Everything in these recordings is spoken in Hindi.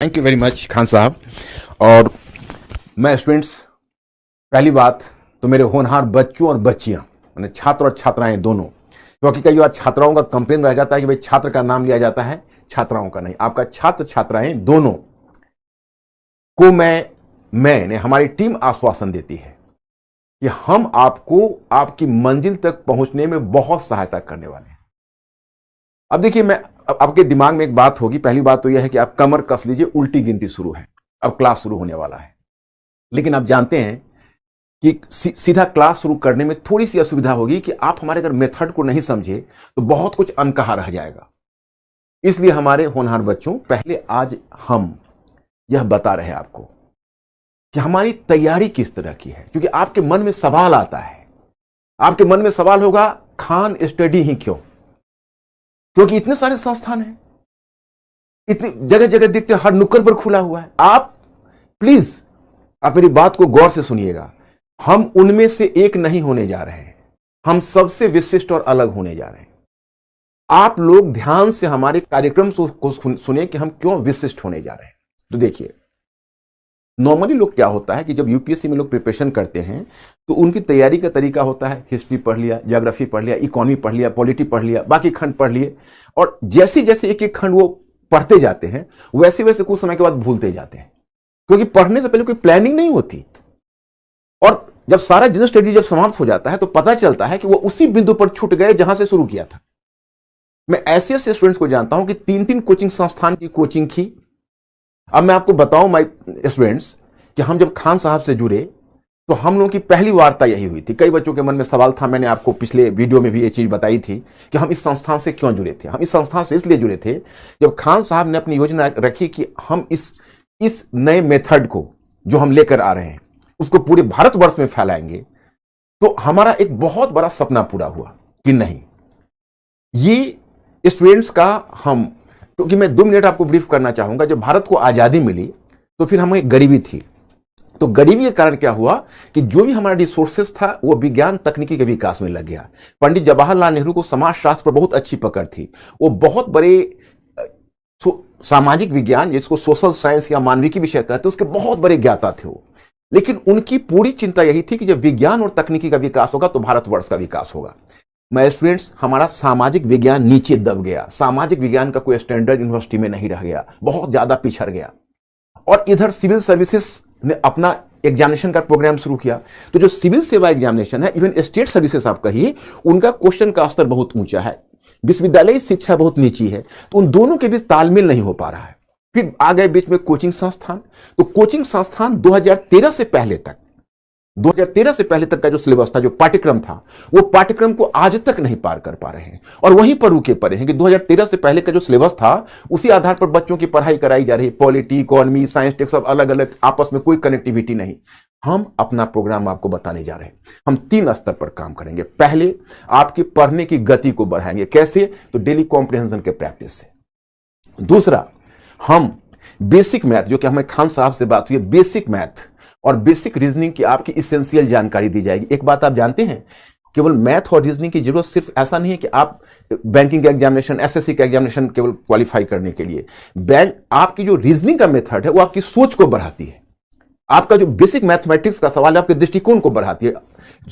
Thank you very much Khan साहब। और मैं स्टूडेंट्स, पहली बात तो मेरे होनहार बच्चों और बच्चियां, मैंने छात्र और छात्राएं दोनों, क्योंकि कई बार छात्राओं का कंप्लेन रह जाता है कि भाई छात्र का नाम लिया जाता है, छात्राओं का नहीं। आपका छात्र छात्राएं दोनों को मैंने हमारी टीम आश्वासन देती है कि हम आपको आपकी मंजिल तक पहुंचने में बहुत सहायता करने वाले हैं। अब देखिए, मैं आपके दिमाग में एक बात होगी। पहली बात तो यह है कि आप कमर कस लीजिए, उल्टी गिनती शुरू है, अब क्लास शुरू होने वाला है। लेकिन आप जानते हैं कि सीधा क्लास शुरू करने में थोड़ी सी असुविधा होगी कि आप हमारे अगर मेथड को नहीं समझे तो बहुत कुछ अनकहा रह जाएगा। इसलिए हमारे होनहार बच्चों, पहले आज हम यह बता रहे हैं आपको कि हमारी तैयारी किस तरह की है, क्योंकि आपके मन में सवाल आता है। आपके मन में सवाल होगा, खान स्टडी ही क्यों? क्योंकि इतने सारे संस्थान हैं, इतनी जगह जगह देखते हैं, हर नुक्कड़ पर खुला हुआ है। आप प्लीज आप मेरी बात को गौर से सुनिएगा। हम उनमें से एक नहीं होने जा रहे हैं, हम सबसे विशिष्ट और अलग होने जा रहे हैं। आप लोग ध्यान से हमारे कार्यक्रम को सुने कि हम क्यों विशिष्ट होने जा रहे हैं। तो देखिए, नॉर्मली लोग क्या होता है कि जब यूपीएससी में लोग प्रिपरेशन करते हैं तो उनकी तैयारी का तरीका होता है, हिस्ट्री पढ़ लिया, ज्योग्राफी पढ़ लिया, इकोनॉमी पढ़ लिया, पॉलिटी पढ़ लिया, बाकी खंड पढ़ लिए, और जैसे जैसे एक एक खंड वो पढ़ते जाते हैं वैसे वैसे कुछ समय के बाद भूलते जाते हैं, क्योंकि पढ़ने से पहले कोई प्लानिंग नहीं होती। और जब सारा जनरल स्टडी जब समाप्त हो जाता है तो पता चलता है कि वो उसी बिंदु पर छूट गए जहां से शुरू किया था। मैं ऐसे ऐसे स्टूडेंट्स को जानता हूं कि 3-3 कोचिंग संस्थान की कोचिंग की। अब मैं आपको बताऊं माय स्टूडेंट्स कि हम जब खान साहब से जुड़े तो हम लोगों की पहली वार्ता यही हुई थी। कई बच्चों के मन में सवाल था, मैंने आपको पिछले वीडियो में भी ये चीज बताई थी कि हम इस संस्थान से क्यों जुड़े थे। हम इस संस्थान से इसलिए जुड़े थे, जब खान साहब ने अपनी योजना रखी कि हम इस नए मेथड को जो हम लेकर आ रहे हैं उसको पूरे भारतवर्ष में फैलाएंगे, तो हमारा एक बहुत बड़ा सपना पूरा हुआ कि नहीं, ये स्टूडेंट्स का हम, क्योंकि मैं 2 मिनट आपको ब्रीफ करना चाहूंगा। जब भारत को आजादी मिली तो फिर हमें गरीबी थी। तो गरीबी के कारण क्या हुआ कि जो भी हमारा रिसोर्सेस था वो विज्ञान तकनीकी के विकास में लग गया। पंडित जवाहरलाल नेहरू को समाजशास्त्र पर बहुत अच्छी पकड़ थी। वो बहुत बड़े सामाजिक विज्ञान, जिसको सोशल साइंस या मानविकी विषय कहते, उसके बहुत बड़े ज्ञाता थे वो। लेकिन उनकी पूरी चिंता यही थी कि जब विज्ञान और तकनीकी का विकास होगा तो भारतवर्ष का विकास होगा। मैं स्टूडेंट्स, हमारा सामाजिक विज्ञान नीचे दब गया। सामाजिक विज्ञान का कोई स्टैंडर्ड यूनिवर्सिटी में नहीं रह गया, बहुत ज्यादा पिछड़ गया। और इधर सिविल सर्विसेज ने अपना एग्जामिनेशन का प्रोग्राम शुरू किया। तो जो सिविल सेवा एग्जामिनेशन है, इवन स्टेट सर्विसेज आप कहिए, उनका क्वेश्चन का स्तर बहुत ऊंचा है, विश्वविद्यालय शिक्षा बहुत नीची है। तो उन दोनों के बीच तालमेल नहीं हो पा रहा है। फिर आ गए बीच में कोचिंग संस्थान। तो कोचिंग संस्थान 2013 से पहले तक का जो सिलेबस था, जो पाठ्यक्रम था, वो पाठ्यक्रम को आज तक नहीं पार कर पा रहे हैं और वहीं पर रुके पड़े हैं कि 2013 से पहले का जो सिलेबस था उसी आधार पर बच्चों की पढ़ाई कराई जा रही है। पॉलिटी, इकोनॉमी, साइंस, टेक सब अलग अलग, आपस में कोई कनेक्टिविटी नहीं। हम अपना प्रोग्राम आपको बताने जा रहे हैं। हम 3 स्तर पर काम करेंगे। पहले, आपकी पढ़ने की गति को बढ़ाएंगे। कैसे? तो डेली कॉम्प्रिहेंशन के प्रैक्टिस से। दूसरा, हम बेसिक मैथ, जो कि हमें खान साहब से बात हुई, बेसिक मैथ और बेसिक रीजनिंग की आपकी इसेंशियल जानकारी दी जाएगी। एक बात आप जानते हैं, केवल मैथ और रीजनिंग की जरूरत सिर्फ ऐसा नहीं है कि आप बैंकिंग का एग्जामिनेशन, एसएससी का एग्जामिनेशन केवल क्वालिफाई करने के लिए। आपकी जो रीजनिंग का मेथड है वो आपकी सोच को बढ़ाती है। आपका जो बेसिक मैथमेटिक्स का सवाल है, आपके दृष्टिकोण को बढ़ाती है।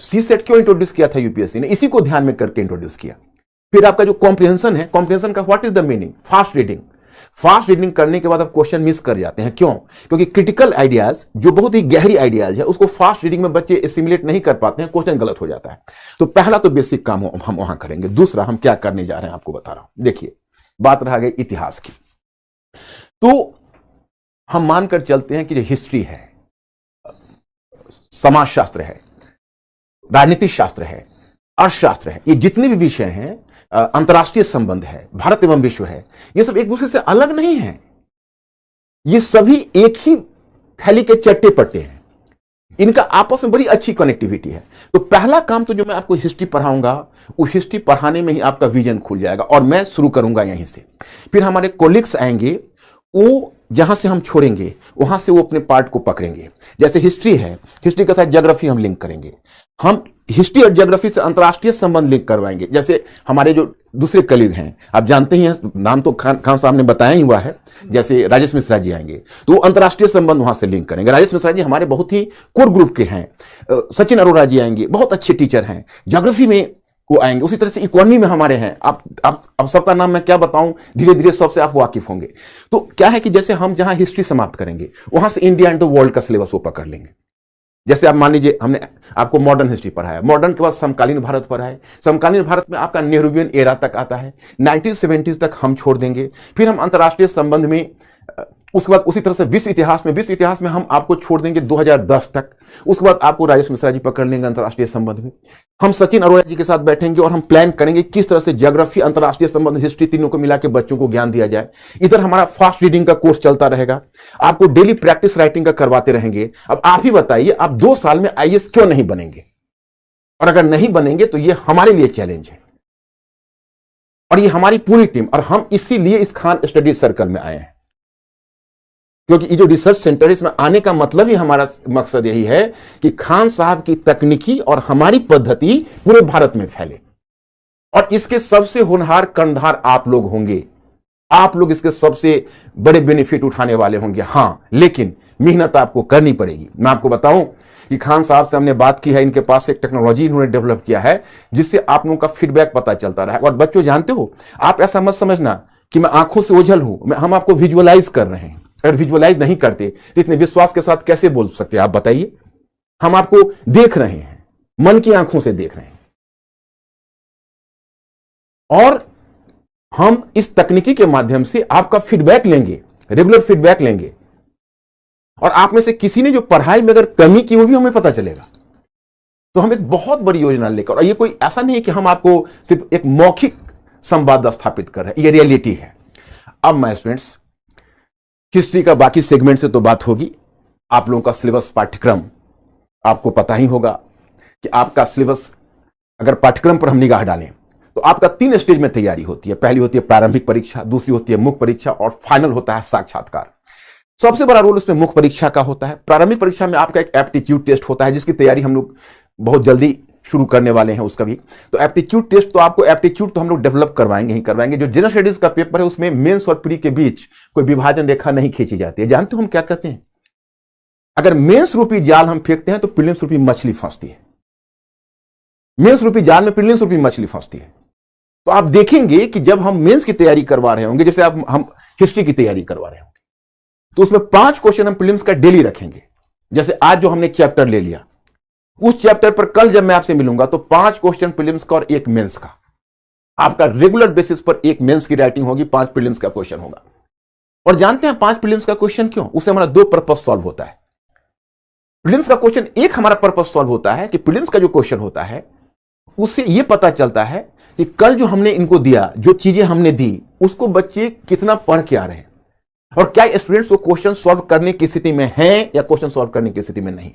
सीसेट क्यों इंट्रोड्यूस किया था यूपीएससी ने? इसी को ध्यान में करके इंट्रोड्यूस किया। फिर आपका जो कॉम्प्रिहेंशन है, कॉम्प्रिहेंशन का what is the meaning? Fast reading करने के बाद आप क्वेश्चन मिस कर जाते हैं। क्यों? क्योंकि क्रिटिकल आइडियाज, जो बहुत ही गहरी आइडियाज है, उसको फास्ट रीडिंग में बच्चे एसिमुलेट नहीं कर पाते हैं, क्वेश्चन गलत हो जाता है। तो पहला तो बेसिक काम हम वहां करेंगे। दूसरा, हम क्या करने जा रहे हैं आपको बता रहा हूं। देखिए, बात रह गई इतिहास की। तो हम मानकर चलते हैं कि जो हिस्ट्री है, समाजशास्त्र है, राजनीतिक शास्त्र है, अर्थशास्त्र है, ये जितने भी विषय हैं, अंतर्राष्ट्रीय संबंध है, भारत एवं विश्व है, ये सब एक दूसरे से अलग नहीं है। ये सभी एक ही थैली के चट्टे पट्टे हैं। इनका आपस में बड़ी अच्छी कनेक्टिविटी है। तो पहला काम तो जो मैं आपको हिस्ट्री पढ़ाऊंगा, वो हिस्ट्री पढ़ाने में ही आपका विजन खुल जाएगा और मैं शुरू करूंगा यहीं से। फिर हमारे कोलिग्स आएंगे, वो जहां से हम छोड़ेंगे वहां से वो अपने पार्ट को पकड़ेंगे। जैसे हिस्ट्री है, हिस्ट्री के साथ ज्योग्राफी हम लिंक करेंगे। हम हिस्ट्री और ज्योग्राफी से अंतर्राष्ट्रीय संबंध लिंक करवाएंगे। जैसे हमारे जो दूसरे कलीग हैं, आप जानते ही हैं, नाम तो खान साहब ने बताया ही हुआ है, जैसे राजेश मिश्रा जी आएंगे तो वो अंतर्राष्ट्रीय संबंध वहां से लिंक करेंगे। राजेश मिश्रा जी हमारे बहुत ही कोर ग्रुप के हैं। सचिन अरोड़ा जी आएंगे, बहुत अच्छे टीचर हैं, ज्योग्राफी में वो आएंगे। उसी तरह से इकोनॉमी में हमारे हैं, आप सबका नाम मैं क्या बताऊं, धीरे धीरे सबसे आप वाकिफ होंगे। तो क्या है कि जैसे हम जहां हिस्ट्री समाप्त करेंगे वहां से इंडिया एंड द वर्ल्ड का सिलेबस वो पकड़ लेंगे। जैसे आप मान लीजिए हमने आपको मॉडर्न हिस्ट्री पढ़ाया, मॉडर्न के बाद समकालीन भारत पढ़ाया, समकालीन भारत में आपका नेहरूवियन एरा तक आता है, 1970s तक हम छोड़ देंगे। फिर हम अंतर्राष्ट्रीय संबंध में उसके बाद उसी तरह से विश्व इतिहास में हम आपको छोड़ देंगे 2010 तक। उसके बाद आपको राजेश मिश्रा जी पकड़ लेंगे अंतर्राष्ट्रीय संबंध में। हम सचिन अरोड़ा जी के साथ बैठेंगे और हम प्लान करेंगे किस तरह से ज्योग्राफी, अंतर्राष्ट्रीय संबंध, हिस्ट्री तीनों को मिला के बच्चों को ज्ञान दिया जाए। इधर हमारा फास्ट रीडिंग का कोर्स चलता रहेगा, आपको डेली प्रैक्टिस राइटिंग का करवाते रहेंगे। अब आप ही बताइए, आप 2 साल में आईएएस क्यों नहीं बनेंगे? और अगर नहीं बनेंगे तो ये हमारे लिए चैलेंज है और ये हमारी पूरी टीम, और हम इसीलिए इस खान स्टडी सर्कल में आए हैं, क्योंकि ये जो रिसर्च सेंटर है इसमें आने का मतलब ही, हमारा मकसद यही है कि खान साहब की तकनीकी और हमारी पद्धति पूरे भारत में फैले। और इसके सबसे होनहार कर्णधार आप लोग होंगे, आप लोग इसके सबसे बड़े बेनिफिट उठाने वाले होंगे। हां, लेकिन मेहनत आपको करनी पड़ेगी। मैं आपको बताऊं कि खान साहब से हमने बात की है, इनके पास एक टेक्नोलॉजी इन्होंने डेवलप किया है जिससे आप लोगों का फीडबैक पता चलता रहा है। और बच्चों जानते हो, आप ऐसा मत समझना कि मैं आंखों से ओझल हूं, हम आपको विजुअलाइज कर रहे हैं। अगर विजुअलाइज नहीं करते तो इतने विश्वास के साथ कैसे बोल सकते हैं आप बताइए? हम आपको देख रहे हैं, मन की आंखों से देख रहे हैं, और हम इस तकनीकी के माध्यम से आपका फीडबैक लेंगे, रेगुलर फीडबैक लेंगे। और आप में से किसी ने जो पढ़ाई में अगर कमी की वो भी हमें पता चलेगा। तो हम एक बहुत बड़ी योजना लेकर, और ये कोई ऐसा नहीं है कि हम आपको सिर्फ एक मौखिक संवाद स्थापित कर रहे हैं, ये रियलिटी है। अब मैं स्टूडेंट्स, हिस्ट्री का बाकी सेगमेंट से तो बात होगी, आप लोगों का सिलेबस, पाठ्यक्रम आपको पता ही होगा कि आपका सिलेबस, अगर पाठ्यक्रम पर हम निगाह डालें तो आपका 3 स्टेज में तैयारी होती है। पहली होती है प्रारंभिक परीक्षा, दूसरी होती है मुख्य परीक्षा, और फाइनल होता है साक्षात्कार। सबसे बड़ा रोल उसमें मुख्य परीक्षा का होता है। प्रारंभिक परीक्षा में आपका एक एप्टीट्यूड टेस्ट होता है जिसकी तैयारी हम लोग बहुत जल्दी शुरू करने वाले हैं उसका भी। तो एप्टीट्यूड टेस्ट, तो आपको एप्टीट्यूड तो हम लोग डेवलप करवाएंगे ही करवाएंगे। जो जनरल स्टडीज का पेपर है उसमें मेंस और प्री के बीच कोई विभाजन रेखा नहीं खींची जाती है। जानते हो हम क्या कहते हैं? अगर मेंस रूपी जाल हम फेंकते हैं तो प्रीलिम्स रूपी मछली फंसती है। मेंस रूपी जाल में प्रीलिम्स रूपी मछली फंसती है। तो आप देखेंगे कि जब हम मेंस की तैयारी करवा रहे होंगे, जैसे आप हम हिस्ट्री की तैयारी करवा रहे होंगे, तो उसमें 5 क्वेश्चन हम प्रीलिम्स का डेली रखेंगे। जैसे आज जो हमने चैप्टर ले लिया, उस चैप्टर पर कल जब मैं आपसे मिलूंगा तो 5 क्वेश्चन प्रीलिम्स का और 1 मेंस का। आपका रेगुलर बेसिस पर 1 मेंस की राइटिंग होगी, 5 प्रीलिम्स का क्वेश्चन होगा। और जानते हैं 5 प्रीलिम्स का क्वेश्चन क्यों? उससे हमारा 2 पर्पस सॉल्व होता है। प्रीलिम्स का क्वेश्चन एक हमारा पर्पस सॉल्व होता है कि प्रीलिम्स का जो क्वेश्चन होता है उससे यह पता चलता है कि कल जो हमने इनको दिया, जो चीजें हमने दी, उसको बच्चे कितना पढ़ के आ रहे हैं, और क्या स्टूडेंट्स को क्वेश्चन सॉल्व करने की स्थिति में हैं या क्वेश्चन सॉल्व करने की स्थिति में नहीं।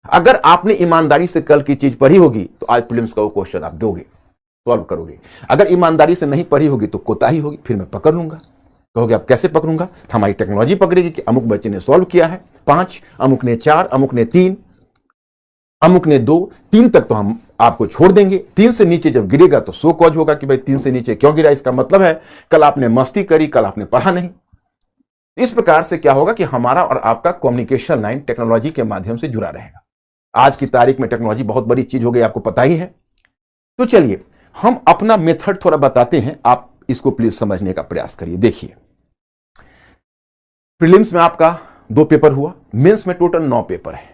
अगर आपने ईमानदारी से कल की चीज पढ़ी होगी तो आज प्रीलिम्स का वो क्वेश्चन आप दोगे, सॉल्व करोगे। अगर ईमानदारी से नहीं पढ़ी होगी तो कोताही होगी, फिर मैं पकड़ लूंगा। कहोगे आप कैसे पकड़ूंगा? हमारी टेक्नोलॉजी पकड़ेगी कि अमुक बच्चे ने सॉल्व किया है 5, अमुक ने 4, अमुक ने 3, अमुक ने 2, 3 तक तो हम आपको छोड़ देंगे। 3 से नीचे जब गिरेगा तो सो कॉज होगा कि भाई 3 से नीचे क्यों गिरा, इसका मतलब है कल आपने मस्ती करी, कल आपने पढ़ा नहीं। इस प्रकार से क्या होगा कि हमारा और आपका कम्युनिकेशन लाइन टेक्नोलॉजी के माध्यम से जुड़ा रहेगा। आज की तारीख में टेक्नोलॉजी बहुत बड़ी चीज हो गई, आपको पता ही है। तो चलिए हम अपना मेथड थोड़ा बताते हैं, आप इसको प्लीज समझने का प्रयास करिए। देखिए, प्रीलिम्स में आपका 2 पेपर हुआ, मेंस में टोटल 9 पेपर है।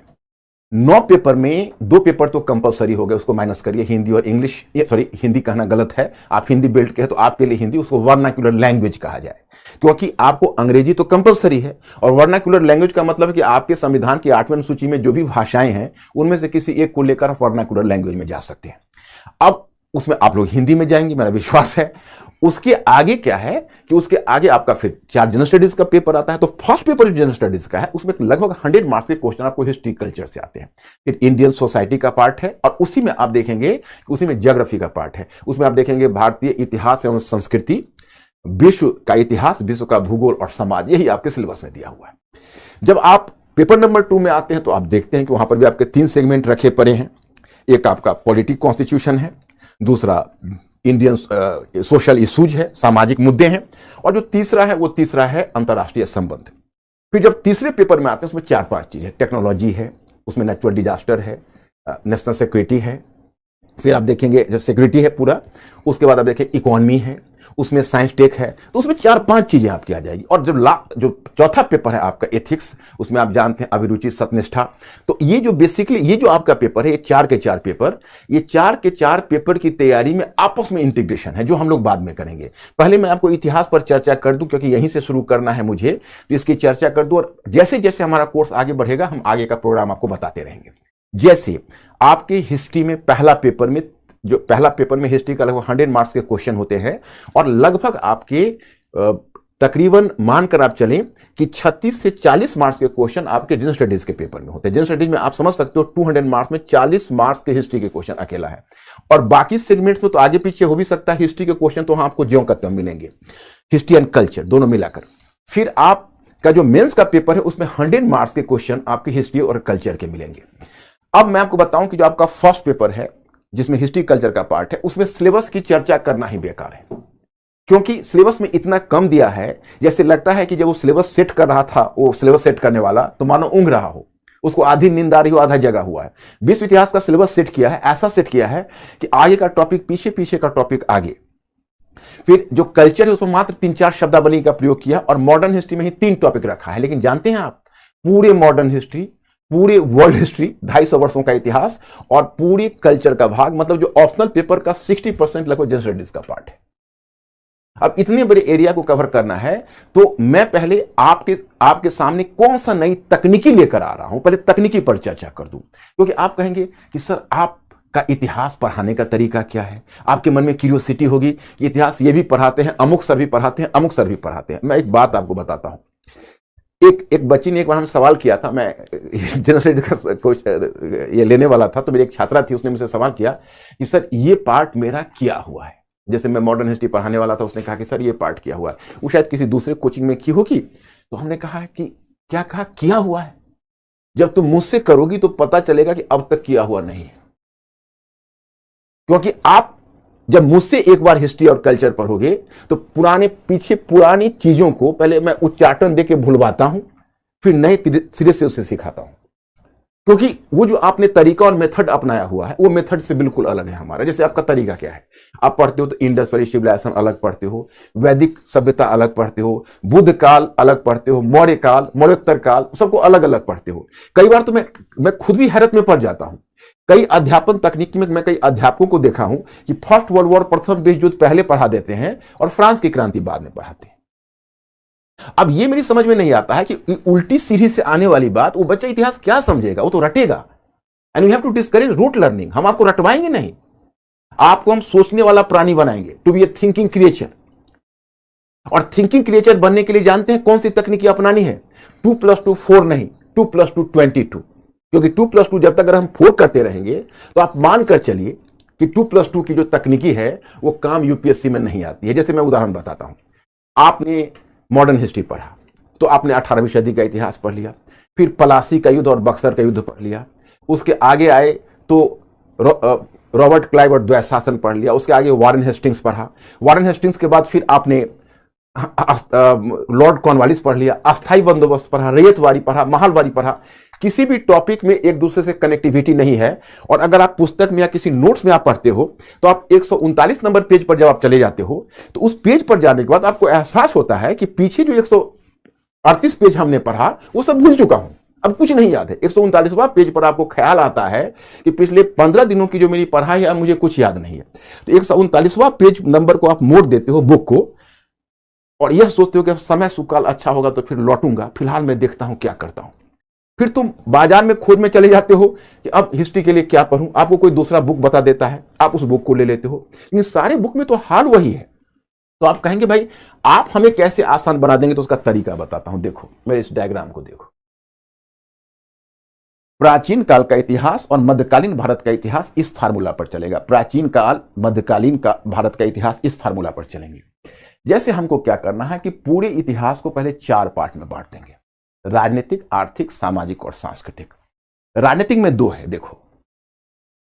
9 पेपर में 2 पेपर तो कंपलसरी हो गए, उसको माइनस करिए, हिंदी और इंग्लिश। सॉरी, हिंदी कहना गलत है, आप हिंदी बेल्ट के हैं तो आपके लिए हिंदी, उसको वर्नाक्युलर लैंग्वेज कहा जाए, क्योंकि आपको अंग्रेजी तो कंपलसरी है। और वर्नाक्युलर लैंग्वेज का मतलब है कि आपके संविधान की 8वीं अनुसूची में जो भी भाषाएं हैं उनमें से किसी एक को लेकर आप वर्नाक्युलर लैंग्वेज में जा सकते हैं। अब उसमें आप लोग हिंदी में जाएंगे, मेरा विश्वास है। उसके आगे क्या है कि उसके आगे आपका फिर 4 जनरल स्टडीज का पेपर आता है। तो फर्स्ट पेपर जो जनरल स्टडीज का है उसमें लगभग 100 मार्क्स के क्वेश्चन आपको हिस्ट्री कल्चर से आते हैं। फिर इंडियन सोसाइटी का पार्ट है, और उसी में आप देखेंगे कि उसी में ज्योग्राफी का पार्ट है। उसमें आप देखेंगे भारतीय इतिहास एवं संस्कृति, विश्व का इतिहास, विश्व का भूगोल और समाज, यही आपके सिलेबस में दिया हुआ है। जब आप पेपर नंबर 2 में आते हैं तो आप देखते हैं कि वहां पर भी आपके 3 सेगमेंट रखे पड़े हैं। एक आपका पॉलिटिक कॉन्स्टिट्यूशन है, दूसरा इंडियन सोशल इश्यूज है, सामाजिक मुद्दे हैं, और जो तीसरा है वो तीसरा है अंतर्राष्ट्रीय संबंध। फिर जब तीसरे पेपर में आते हैं उसमें 4-5 चीजें, टेक्नोलॉजी है, उसमें नेचुरल डिजास्टर है, नेशनल सिक्योरिटी है, फिर आप देखेंगे जो सिक्योरिटी है पूरा, उसके बाद आप देखें इकोनॉमी है, उसमें साइंस टेक है, तो उसमें 4-5 चीजें आपकी आ जाएगी। और जो चौथा पेपर है आपका एथिक्स, उसमें आप जानते हैं अभिरुचि, सत्यनिष्ठा। तो ये जो बेसिकली ये जो आपका पेपर है, ये 4 के 4 पेपर, ये 4 के 4 पेपर की तैयारी में आपस में इंटीग्रेशन है, जो हम लोग बाद में करेंगे। पहले मैं आपको इतिहास पर चर्चा कर दूं, क्योंकि यहीं से शुरू करना है मुझे, तो इसकी चर्चा कर दूं, और जैसे जैसे हमारा कोर्स आगे बढ़ेगा हम आगे का प्रोग्राम आपको बताते रहेंगे। जैसे आपके हिस्ट्री में पहला पेपर में हिस्ट्री का लगभग 100 मार्क्स के क्वेश्चन होते हैं, और लगभग आपके तकरीबन मानकर आप चलें कि 36 से 40 मार्क्स के क्वेश्चन आपके जनरल स्टडीज के पेपर में होते हैं। जनरल स्टडीज में आप समझ सकते हो 200 मार्क्स में 40 मार्क्स के हिस्ट्री के क्वेश्चन अकेला है, और बाकी सेगमेंट्स में तो आगे पीछे हो भी सकता है हिस्ट्री के क्वेश्चन, तो आपको ज्यों का त्यों मिलेंगे, हिस्ट्री एंड कल्चर दोनों मिलाकर। फिर आपका जो मेंस का पेपर है उसमें 100 मार्क्स के क्वेश्चन आपके हिस्ट्री और कल्चर के मिलेंगे। अब मैं आपको बताऊं कि जो आपका फर्स्ट पेपर है जिसमें हिस्ट्री कल्चर का पार्ट है, उसमें सिलेबस की चर्चा करना ही बेकार है, क्योंकि सिलेबस में इतना कम दिया है, जैसे लगता है कि जब वो सिलेबस सेट कर रहा था, वो सिलेबस सेट करने वाला तो मानो ऊँघ रहा हो, उसको आधी नींद आ रही हो, आधा जगा हुआ है। विश्व इतिहास का सिलेबस सेट किया है, ऐसा सेट किया है कि आगे का टॉपिक पीछे, पीछे का टॉपिक आगे। फिर जो कल्चर है उसमें मात्र 3-4 शब्दावली का प्रयोग किया, और मॉडर्न हिस्ट्री में ही 3 टॉपिक रखा है। लेकिन जानते हैं आप, पूरे मॉडर्न हिस्ट्री, पूरे वर्ल्ड हिस्ट्री, 250 वर्षों का इतिहास, और पूरे कल्चर का भाग, मतलब जो ऑप्शनल पेपर का 60% लगभग जनरल स्टडीज का पार्ट है। अब इतने बड़े एरिया को कवर करना है, तो मैं पहले आपके सामने कौन सा नई तकनीकी लेकर आ रहा हूं, पहले तकनीकी पर चर्चा कर दूं, क्योंकि आप कहेंगे कि सर आपका इतिहास पढ़ाने का तरीका क्या है। आपके मन में क्यूरियोसिटी होगी कि इतिहास ये भी पढ़ाते हैं, अमुक सर भी पढ़ाते हैं, अमुक सर भी पढ़ाते हैं। मैं एक बात आपको बताता हूं। एक बच्ची ने एक बार हमसे सवाल किया था, मैं जनरल स्टडीज का ये लेने वाला था, तो मेरी एक छात्रा थी, उसने मुझसे सवाल किया कि सर ये पार्ट मेरा किया हुआ है। जैसे मैं मॉडर्न हिस्ट्री पढ़ाने वाला था, उसने कहा कि सर ये पार्ट किया हुआ है। वो शायद किसी दूसरे कोचिंग में की होगी, तो हमने कहा कि क्या कहा, किया हुआ है। जब तुम मुझसे करोगी तो पता चलेगा कि अब तक किया हुआ नहीं है, क्योंकि आप जब मुझसे एक बार हिस्ट्री और कल्चर पढ़ोगे तो पुरानी चीजों को पहले मैं उच्चाटन देके भुलवाता हूं, फिर नए सिरे से उसे सिखाता हूं, क्योंकि वो जो आपने तरीका और मेथड अपनाया हुआ है वो मेथड से बिल्कुल अलग है हमारा। जैसे आपका तरीका क्या है, आप पढ़ते हो तो इंडस वैली सिविलाइजेशन अलग पढ़ते हो, वैदिक सभ्यता अलग पढ़ते हो, बुद्ध काल अलग पढ़ते हो, मौर्य काल, मौर्योत्तर काल, सबको अलग अलग पढ़ते हो। कई बार तो मैं खुद भी हैरत में पड़ जाता हूं। कई अध्यापन तकनीकी में मैं कई अध्यापकों को देखा हूं कि फर्स्ट वर्ल्ड वॉर, प्रथम विश्व युद्ध पहले पढ़ा देते हैं और फ्रांस की क्रांति बाद में पढ़ाते हैं। अब ये मेरी समझ में नहीं आता है कि उल्टी सीढ़ी से आने वाली बात वो बच्चा इतिहास क्या समझेगा, वो तो रटेगा। And we have to discourage rote learning. हम आपको रटवाएंगे नहीं, आपको हम सोचने वाला प्राणी बनाएंगे, to be a thinking creature. और थिंकिंग क्रिएचर बनने के लिए जानते हैं कौन सी तकनीकी अपनानी है? 2+2 4 नहीं, 2+2 22, क्योंकि 2+2 जब तक अगर हम 4 करते रहेंगे तो आप मानकर चलिए कि 2+2 की जो तकनीकी है वो काम यूपीएससी में नहीं आती है। जैसे मैं उदाहरण बताता हूं, आपने मॉडर्न हिस्ट्री पढ़ा तो आपने 18वीं सदी का इतिहास पढ़ लिया, फिर पलासी का युद्ध और बक्सर का युद्ध पढ़ लिया, उसके आगे आए तो रॉबर्ट क्लाइव और द्वैशासन पढ़ लिया, उसके आगे वारेन हेस्टिंग्स पढ़ा, वारेन हेस्टिंग्स के बाद फिर आपने लॉर्ड कॉर्नवालिस पढ़ लिया, अस्थाई बंदोबस्त पढ़ा, रैयतवाड़ी पढ़ा, महलवाड़ी पढ़ा। किसी भी टॉपिक में एक दूसरे से कनेक्टिविटी नहीं है। और अगर आप पुस्तक में या किसी नोट्स में आप पढ़ते हो तो आप 139 नंबर पेज पर जब आप चले जाते हो तो उस पेज पर जाने के बाद आपको एहसास होता है कि पीछे जो 138 पेज हमने पढ़ा वो सब भूल चुका हूं, अब कुछ नहीं याद है। 139वां पेज पर आपको ख्याल आता है कि पिछले 15 दिनों की जो मेरी पढ़ाई है मुझे कुछ याद नहीं है। तो 139वां पेज नंबर को आप मोड़ देते हो बुक को, और यह सोचते हो कि समय सुकाल अच्छा होगा तो फिर लौटूंगा, फिलहाल मैं देखता हूं क्या करता हूं। फिर तुम बाजार में खोज में चले जाते हो कि अब हिस्ट्री के लिए क्या पढूं, आपको कोई दूसरा बुक बता देता है, आप उस बुक को ले लेते हो, लेकिन सारे बुक में तो हाल वही है। तो आप कहेंगे भाई आप हमें कैसे आसान बना देंगे, तो उसका तरीका बताता हूं। देखो मेरे इस डायग्राम को देखो, प्राचीन काल का इतिहास और मध्यकालीन भारत का इतिहास इस फार्मूला पर चलेगा। प्राचीन काल, मध्यकालीन का भारत का इतिहास इस फार्मूला पर चलेंगे। जैसे हमको क्या करना है कि पूरे इतिहास को पहले 4 पार्ट में बांट देंगे, राजनीतिक, आर्थिक, सामाजिक और सांस्कृतिक। राजनीतिक में 2 है, देखो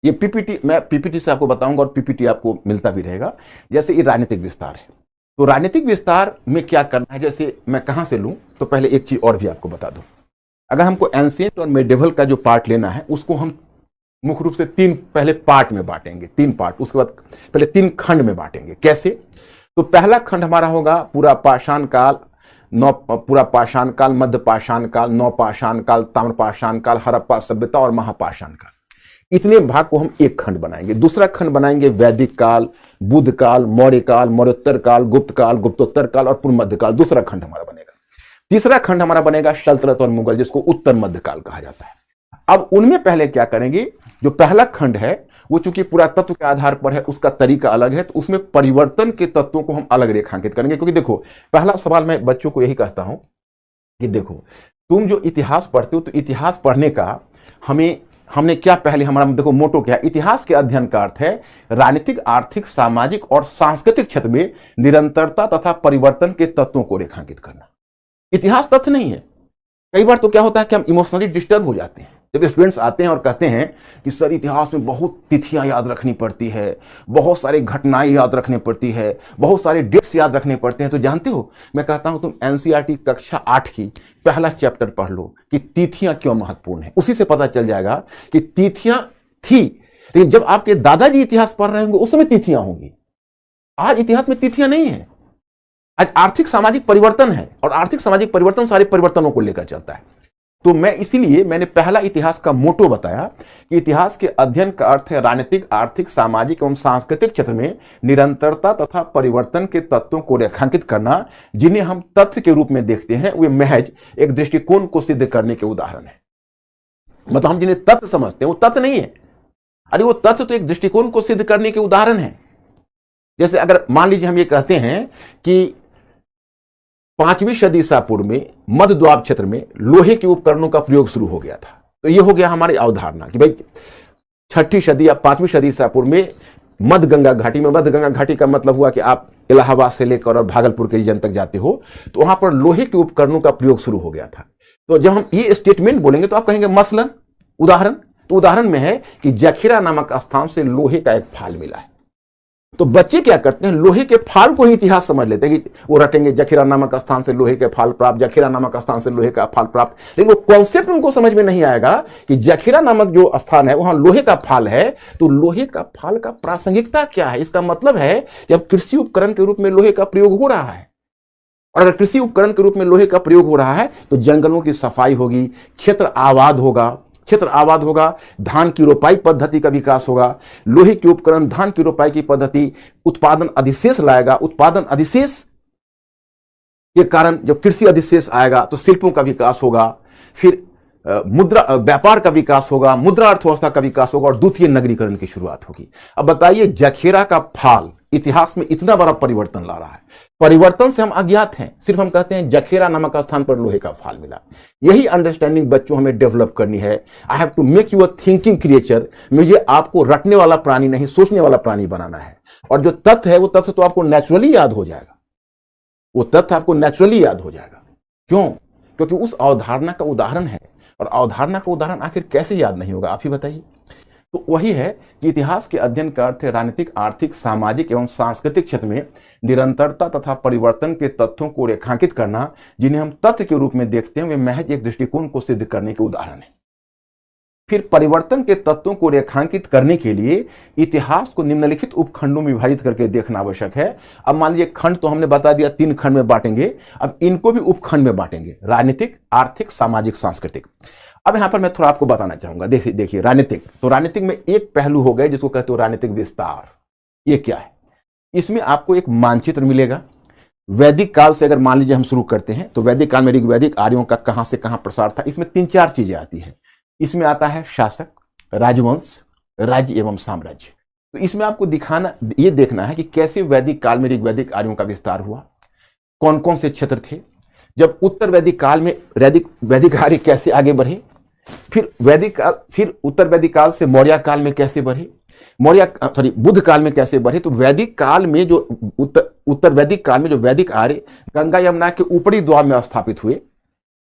ये पीपीटी मैं पीपीटी से आपको बताऊंगा और पीपीटी आपको मिलता भी रहेगा। जैसे ये राजनीतिक विस्तार है, तो राजनीतिक विस्तार में क्या करना है, जैसे मैं कहां से लूं, तो पहले एक चीज और भी आपको बता दूं। अगर हमको एंशिएंट और मेडिवल का जो पार्ट लेना है, उसको हम मुख्य रूप से तीन पहले पार्ट में बांटेंगे, तीन पार्ट, उसके बाद पहले तीन खंड में बांटेंगे। कैसे? तो पहला खंड हमारा होगा पूरा पाषाण काल, पूरा पाषाण काल, मध्य पाषाण काल, नवपाषाण काल, ताम्रपाषाण काल, हड़प्पा सभ्यता और महापाषाण काल। इतने भाग को हम एक खंड बनाएंगे। दूसरा खंड बनाएंगे वैदिक काल, बुद्ध काल, मौर्य काल, मौर्योत्तर काल, गुप्त काल, गुप्तोत्तर काल और पूर्व मध्य काल। दूसरा खंड हमारा बनेगा। तीसरा खंड हमारा बनेगा सल्तनत और मुगल, जिसको उत्तर मध्य काल कहा जाता है। अब उनमें पहले क्या करेंगे, जो पहला खंड है वो चूंकि पुरातत्व के आधार पर है, उसका तरीका अलग है, तो उसमें परिवर्तन के तत्वों को हम अलग रेखांकित करेंगे। क्योंकि देखो, पहला सवाल मैं बच्चों को यही कहता हूं कि देखो, तुम जो इतिहास पढ़ते हो, तो इतिहास पढ़ने का हमने क्या पहले हमारा देखो मोटो क्या है। इतिहास के अध्ययन का अर्थ है राजनीतिक, आर्थिक, सामाजिक और सांस्कृतिक क्षेत्र में निरंतरता तथा परिवर्तन के तत्वों को रेखांकित करना। इतिहास तथ्य नहीं है। कई बार तो क्या होता है कि हम इमोशनली डिस्टर्ब हो जाते हैं जब स्टूडेंट्स आते हैं और कहते हैं कि सर इतिहास में बहुत तिथियां याद रखनी पड़ती है, बहुत सारी घटनाएं याद रखनी पड़ती है, बहुत सारे डेट्स याद रखने पड़ते हैं। तो जानते हो, मैं कहता हूं तुम एनसीईआरटी कक्षा 8 की पहला चैप्टर पढ़ लो कि तिथियां क्यों महत्वपूर्ण है। उसी से पता चल जाएगा कि तिथियां थी, लेकिन जब आपके दादाजी इतिहास पढ़ रहे होंगे उस समय तिथियां होंगी। आज इतिहास में तिथियां नहीं है। आज आर्थिक सामाजिक परिवर्तन है, और आर्थिक सामाजिक परिवर्तन सारे परिवर्तनों को लेकर चलता है। तो मैंने पहला इतिहास का मोटो बताया कि इतिहास के अध्ययन का अर्थ है राजनीतिक, आर्थिक, सामाजिक एवं सांस्कृतिक क्षेत्र में निरंतरता तथा परिवर्तन के तत्वों को रेखांकित करना, जिन्हें हम तथ्य के रूप में देखते हैं, वे महज एक दृष्टिकोण को सिद्ध करने के उदाहरण है। मतलब हम जिन्हें तथ्य समझते हैं वो तथ्य नहीं है। अरे वो तथ्य तो एक दृष्टिकोण को सिद्ध करने के उदाहरण है। जैसे अगर मान लीजिए हम ये कहते हैं कि 5वीं सदी ईसा पूर्व में मध्य द्वाब क्षेत्र में लोहे के उपकरणों का प्रयोग शुरू हो गया था, तो यह हो गया हमारी अवधारणा कि भाई 6ठी सदी या 5वीं सदी ईसा पूर्व में मध्य गंगा घाटी में, मध्य गंगा घाटी का मतलब हुआ कि आप इलाहाबाद से लेकर और भागलपुर के रीजन तक जाते हो, तो वहां पर लोहे के उपकरणों का प्रयोग शुरू हो गया था। तो जब हम ये स्टेटमेंट बोलेंगे तो आप कहेंगे मसलन उदाहरण, तो उदाहरण में है कि जखीरा नामक स्थान से लोहे का एक फाल मिला है। तो बच्चे क्या करते हैं, लोहे के फाल को ही इतिहास समझ लेते हैं कि वो रटेंगे जखीरा नामक स्थान से लोहे के फाल प्राप्त, जखीरा नामक स्थान से लोहे का फाल प्राप्त। लेकिन वो कॉन्सेप्ट उनको समझ में नहीं आएगा कि जखीरा नामक जो स्थान है वहां लोहे का फाल है, तो लोहे का फाल का प्रासंगिकता क्या है। इसका मतलब है जब कृषि उपकरण के रूप में लोहे का प्रयोग हो रहा है, और अगर कृषि उपकरण के रूप में लोहे का प्रयोग हो रहा है तो जंगलों की सफाई होगी, क्षेत्र आबाद होगा, धान की रोपाई पद्धति का विकास होगा, लोहे के उपकरण धान की रोपाई की पद्धति उत्पादन अधिशेष लाएगा, उत्पादन अधिशेष के कारण जब कृषि अधिशेष आएगा तो शिल्पों का विकास होगा, फिर मुद्रा व्यापार का विकास होगा, मुद्रा अर्थव्यवस्था का विकास होगा और द्वितीय नगरीकरण की शुरुआत होगी। अब बताइए, जखीरा का फाल इतिहास में इतना बड़ा परिवर्तन ला रहा है। परिवर्तन से हम अज्ञात हैं, सिर्फ हम कहते हैं जखीरा नामक स्थान पर लोहे का फाल मिला। यही अंडरस्टैंडिंग बच्चों हमें डेवलप करनी है। I have to make you a thinking creature. मुझे आपको रटने वाला प्राणी नहीं, सोचने वाला प्राणी बनाना है। और जो तथ्य है वो तथ्य तो आपको नेचुरली याद हो जाएगा, वो तथ्य आपको नेचुरली याद हो जाएगा। क्यों? क्योंकि उस अवधारणा का उदाहरण है, और अवधारणा का उदाहरण आखिर कैसे याद नहीं होगा, आप ही बताइए। तो वही है कि इतिहास के अध्ययन का अर्थ है राजनीतिक, आर्थिक, सामाजिक एवं सांस्कृतिक क्षेत्र में निरंतरता तथा परिवर्तन के तथ्यों को रेखांकित करना, जिन्हें हम तथ्य के रूप में देखते हैं, वे महज एक दृष्टिकोण को सिद्ध करने के उदाहरण है। फिर परिवर्तन के तत्वों को रेखांकित करने के लिए इतिहास को निम्नलिखित उपखंडों में विभाजित करके देखना आवश्यक है। अब मान लीजिए खंड तो हमने बता दिया 3 खंड में बांटेंगे, अब इनको भी उपखंड में बांटेंगे, राजनीतिक, आर्थिक, सामाजिक, सांस्कृतिक। अब यहां पर मैं थोड़ा आपको बताना चाहूंगा। देखिए राजनीतिक, तो राजनीतिक में एक पहलू हो गए जिसको कहते हो राजनीतिक विस्तार। ये क्या है? इसमें आपको एक मानचित्र मिलेगा। वैदिक काल से अगर मान लीजिए हम शुरू करते हैं, तो वैदिक काल में ऋग्वैदिक आर्यों का कहां से कहां प्रसार था, इसमें 3-4 चीजें आती है। इसमें आता है शासक, राजवंश, राज्य एवं साम्राज्य। तो इसमें आपको ये देखना है कि कैसे वैदिक काल में ऋग्वैदिक आर्यों का विस्तार हुआ, कौन कौन से क्षेत्र थे, जब उत्तर वैदिक काल में वैदिक आर्य कैसे आगे बढ़े, फिर उत्तर वैदिक काल से मौर्य काल में कैसे बढ़े, बुद्ध काल में कैसे बढ़े। तो वैदिक काल में जो उत्तर वैदिक काल में जो वैदिक आर्य गंगा यमुना के ऊपरी द्वार में स्थापित हुए,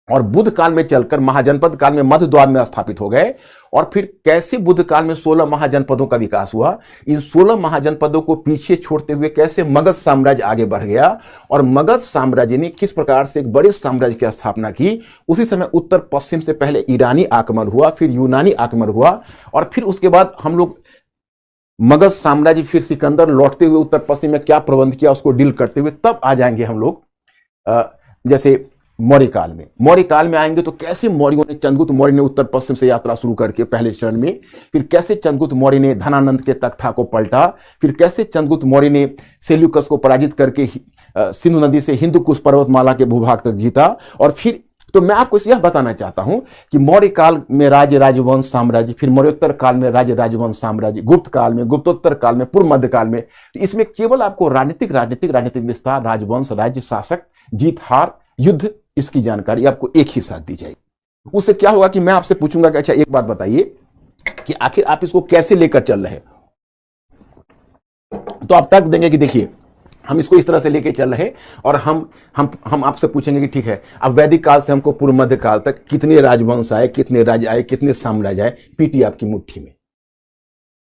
और बुद्ध काल में चलकर महाजनपद काल में मध्य द्वार में स्थापित हो गए। और फिर कैसे बुद्ध काल में 16 महाजनपदों का विकास हुआ, इन 16 महाजनपदों को पीछे छोड़ते हुए कैसे मगध साम्राज्य आगे बढ़ गया और मगध साम्राज्य ने किस प्रकार से एक बड़े साम्राज्य की स्थापना की। उसी समय उत्तर पश्चिम से पहले ईरानी आक्रमण हुआ, फिर यूनानी आक्रमण हुआ, और फिर उसके बाद हम लोग मगध साम्राज्य, फिर सिकंदर लौटते हुए उत्तर पश्चिम में क्या प्रबंध किया उसको डील करते हुए तब आ जाएंगे हम लोग जैसे मौर्य काल में। मौर्य काल में आएंगे तो कैसे मौर्यों ने, चंद्रगुप्त मौर्य ने उत्तर पश्चिम से यात्रा शुरू करके पहले चरण में, फिर कैसे चंद्रगुप्त मौर्य ने धनानंद के तख्ता को पलटा, फिर कैसे चंद्रगुप्त मौर्य ने सेल्यूकस को पराजित करके सिंधु नदी से हिंदुकुश पर्वतमाला के भूभाग तक जीता। और फिर तो मैं आपको यह बताना चाहता हूं कि मौर्य काल में राज्य राजवंश साम्राज्य, फिर मौर्योत्तर काल में राज्य राजवंश साम्राज्य, गुप्त काल में, गुप्तोत्तर काल में, पूर्व मध्य काल में, तो इसमें केवल आपको राजनीतिक विस्तार, राजवंश, राज्य, शासक, जीत हार, युद्ध, इसकी जानकारी आपको एक ही साथ दी जाएगी। उससे क्या होगा कि मैं आपसे पूछूंगा कि अच्छा एक बात बताइए कि आखिर आप इसको कैसे लेकर चल रहे हैं, तो आप तर्क देंगे कि देखिए हम इसको इस तरह से लेके चल रहे, और हम आपसे पूछेंगे कि ठीक है अब वैदिक काल से हमको पूर्व मध्य काल तक कितने राजवंश आए, कितने राज्य आए, कितने साम्राज्य आए, पीटी आपकी मुट्ठी में।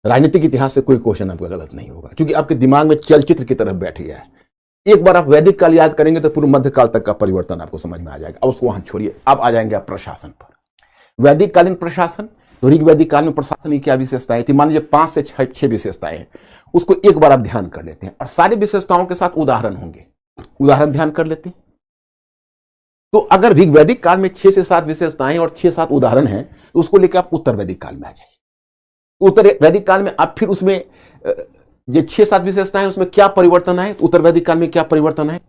राजनीतिक इतिहास से कोई क्वेश्चन आपका गलत नहीं होगा, क्योंकि आपके दिमाग में चलचित्र की तरफ बैठ गया है। एक बार आप वैदिक काल याद करेंगे तो पूर्व मध्य काल तक का परिवर्तन आपको समझ में आ जाएगा। अब उसको वहां छोड़िए, अब आ जाएंगे आप प्रशासन पर। वैदिक कालीन प्रशासन, तो ऋग्वैदिक काल में प्रशासन की क्या विशेषताएं थी, मान लीजिए 5 से 6 विशेषताएं हैं, उसको एक बार आप ध्यान कर लेते हैं और सारी विशेषताओं के साथ उदाहरण होंगे, उदाहरण ध्यान कर लेते हैं। तो अगर ऋग्वैदिक काल में 6 से 7 विशेषताएं और 6-7 उदाहरण हैं तो उसको लेकर आप उत्तर वैदिक काल में आ जाइए। उत्तर वैदिक काल में आप फिर उसमें ये 6-7 विशेषताएं, उसमें क्या परिवर्तन आए, तो उत्तर वैदिक काल में क्या परिवर्तन आए,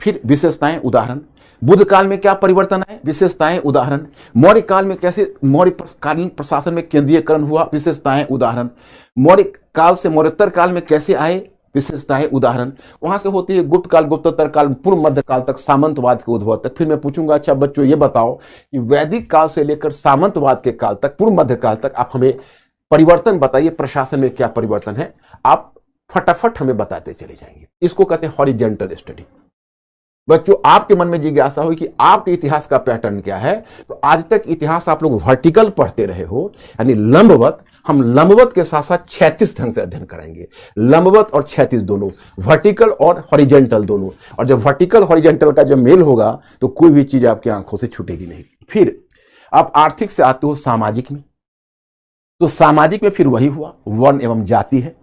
फिर विशेषताएं उदाहरण। बुद्ध काल में क्या परिवर्तन आए, विशेषताएं उदाहरण। मौर्य काल में कैसे मौर्य कालीन प्रशासन में केंद्रीयकरण हुआ, विशेषताएं उदाहरण। मौर्य काल से मौर्योत्तर काल में कैसे आए, विशेषताएं उदाहरण। वहां से होती है गुप्त काल, गुप्तोत्तर काल, पूर्व मध्य काल तक, सामंतवाद के उद्भव तक। फिर मैं पूछूंगा अच्छा बच्चों ये बताओ कि वैदिक काल से लेकर सामंतवाद के काल तक, पूर्व मध्य काल तक आप हमें परिवर्तन बताइए, प्रशासन में क्या परिवर्तन है, आप फटाफट हमें बताते चले जाएंगे। इसको कहते हैं हॉरिजेंटल स्टडी। बच्चों आपके मन में जिज्ञासा हो कि आपके इतिहास का पैटर्न क्या है, तो आज तक इतिहास आप लोग वर्टिकल पढ़ते रहे हो, यानी लंबवत। हम लंबवत के साथ साथ क्षैतिज ढंग से अध्ययन कराएंगे, लंबवत और क्षैतिज दोनों, वर्टिकल और हॉरिजेंटल दोनों। और जब वर्टिकल हॉरिजेंटल का जब मेल होगा तो कोई भी चीज आपकी आंखों से छूटेगी नहीं। फिर आप आर्थिक से आते हो सामाजिक में, तो सामाजिक में फिर वही हुआ, वर्ण एवं जाति है,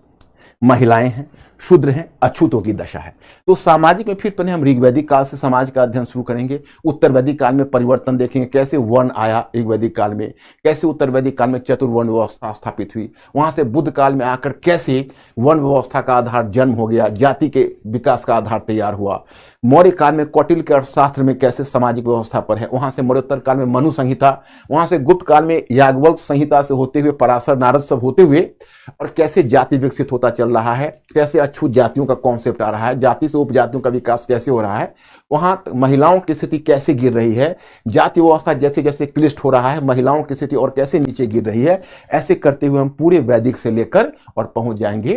महिलाएं हैं, शूद्र हैं, अछूतों की दशा है। तो सामाजिक में फिर पहले हम ऋग्वैदिक काल से समाज का अध्ययन शुरू करेंगे। उत्तर वैदिक काल में परिवर्तन देखेंगे, कैसे वर्ण आया ऋग्वैदिक काल में, कैसे उत्तर वैदिक काल में चतुर्वर्ण व्यवस्था स्थापित हुई, वहां से बुद्ध काल में आकर कैसे वर्ण व्यवस्था का आधार जन्म हो गया, जाति के विकास का आधार तैयार हुआ। मौर्य काल में कौटिल्य के अर्थशास्त्र में कैसे सामाजिक व्यवस्था पर है, वहां से मौर्योत्तर काल में मनु संहिता, वहां से गुप्त काल में याज्ञवल्क्य संहिता से होते हुए पराशर नारद सब होते हुए, और कैसे जाति विकसित होता चल रहा है, कैसे अछूत जातियों का कॉन्सेप्ट आ रहा है, जाति से उपजातियों का विकास कैसे हो रहा है, वहां महिलाओं की स्थिति कैसे गिर रही है, जाति व्यवस्था जैसे जैसे क्लिष्ट हो रहा है, महिलाओं की स्थिति और कैसे नीचे गिर रही है। ऐसे करते हुए हम पूरे वैदिक से लेकर और पहुंच जाएंगे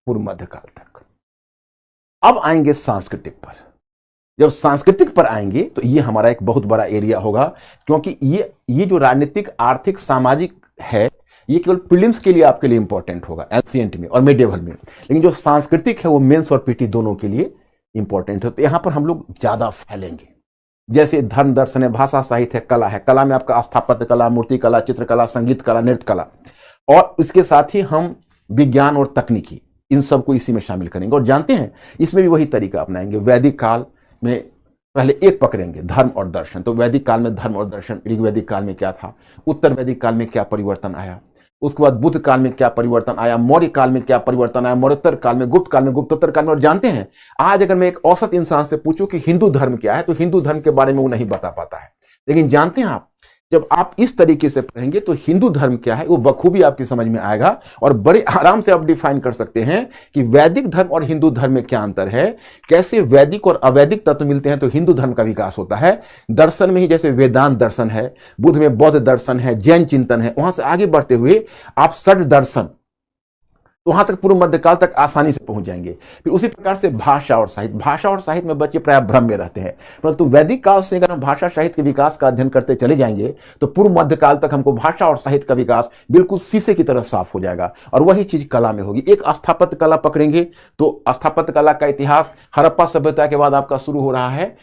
पूर्व मध्य काल तक। अब आएंगे सांस्कृतिक पर। जब सांस्कृतिक पर आएंगे तो ये हमारा एक बहुत बड़ा एरिया होगा, क्योंकि ये जो राजनीतिक, आर्थिक, सामाजिक है, ये केवल प्रीलिम्स के लिए आपके लिए इंपॉर्टेंट होगा, एंशिएंट में और मिडिवल में। लेकिन जो सांस्कृतिक है वो मेंस और पीटी दोनों के लिए इंपॉर्टेंट है। तो यहां पर हम लोग ज्यादा फैलेंगे। जैसे धर्म, दर्शन है, भाषा, साहित्य, कला है। कला में आपका स्थापत्य कला, मूर्ति कला, चित्रकला, संगीत कला, नृत्य कला, और इसके साथ ही हम विज्ञान और तकनीकी, इन सबको इसी में शामिल करेंगे। और जानते हैं इसमें भी वही तरीका अपनाएंगे। वैदिक काल में पहले एक पकड़ेंगे, धर्म और दर्शन। तो वैदिक काल में धर्म और दर्शन, ऋग्वैदिक काल में क्या था, उत्तर वैदिक काल में क्या परिवर्तन आया, उसके बाद बुद्ध काल में क्या परिवर्तन आया, मौर्य काल में क्या परिवर्तन आया, मौर्योत्तर काल में, गुप्त काल में, गुप्तोत्तर काल में। और जानते हैं आज अगर मैं एक औसत इंसान से पूछूं कि हिंदू धर्म क्या है, तो हिंदू धर्म के बारे में वो नहीं बता पाता है। लेकिन जानते हैं आप, जब आप इस तरीके से पढ़ेंगे तो हिंदू धर्म क्या है वो बखूबी आपकी समझ में आएगा, और बड़े आराम से आप डिफाइन कर सकते हैं कि वैदिक धर्म और हिंदू धर्म में क्या अंतर है, कैसे वैदिक और अवैदिक तत्व मिलते हैं तो हिंदू धर्म का विकास होता है। दर्शन में ही जैसे वेदांत दर्शन है, बुद्ध में बौद्ध दर्शन है, जैन चिंतन है, वहां से आगे बढ़ते हुए आप षड दर्शन, तो वहां तक पूर्व मध्यकाल तक आसानी से पहुंच जाएंगे। फिर उसी प्रकार से भाषा और साहित्य में बच्चे प्राय भ्रम में रहते हैं, परंतु वैदिक काल से अगर हम भाषा साहित्य के विकास का अध्ययन करते चले जाएंगे तो पूर्व मध्यकाल तक हमको भाषा और साहित्य का विकास बिल्कुल शीशे की तरह साफ हो जाएगा। और वही चीज कला में होगी। एक स्थापत्य कला पकड़ेंगे तो स्थापत्य कला का इतिहास हड़प्पा सभ्यता के बाद आपका शुरू हो रहा है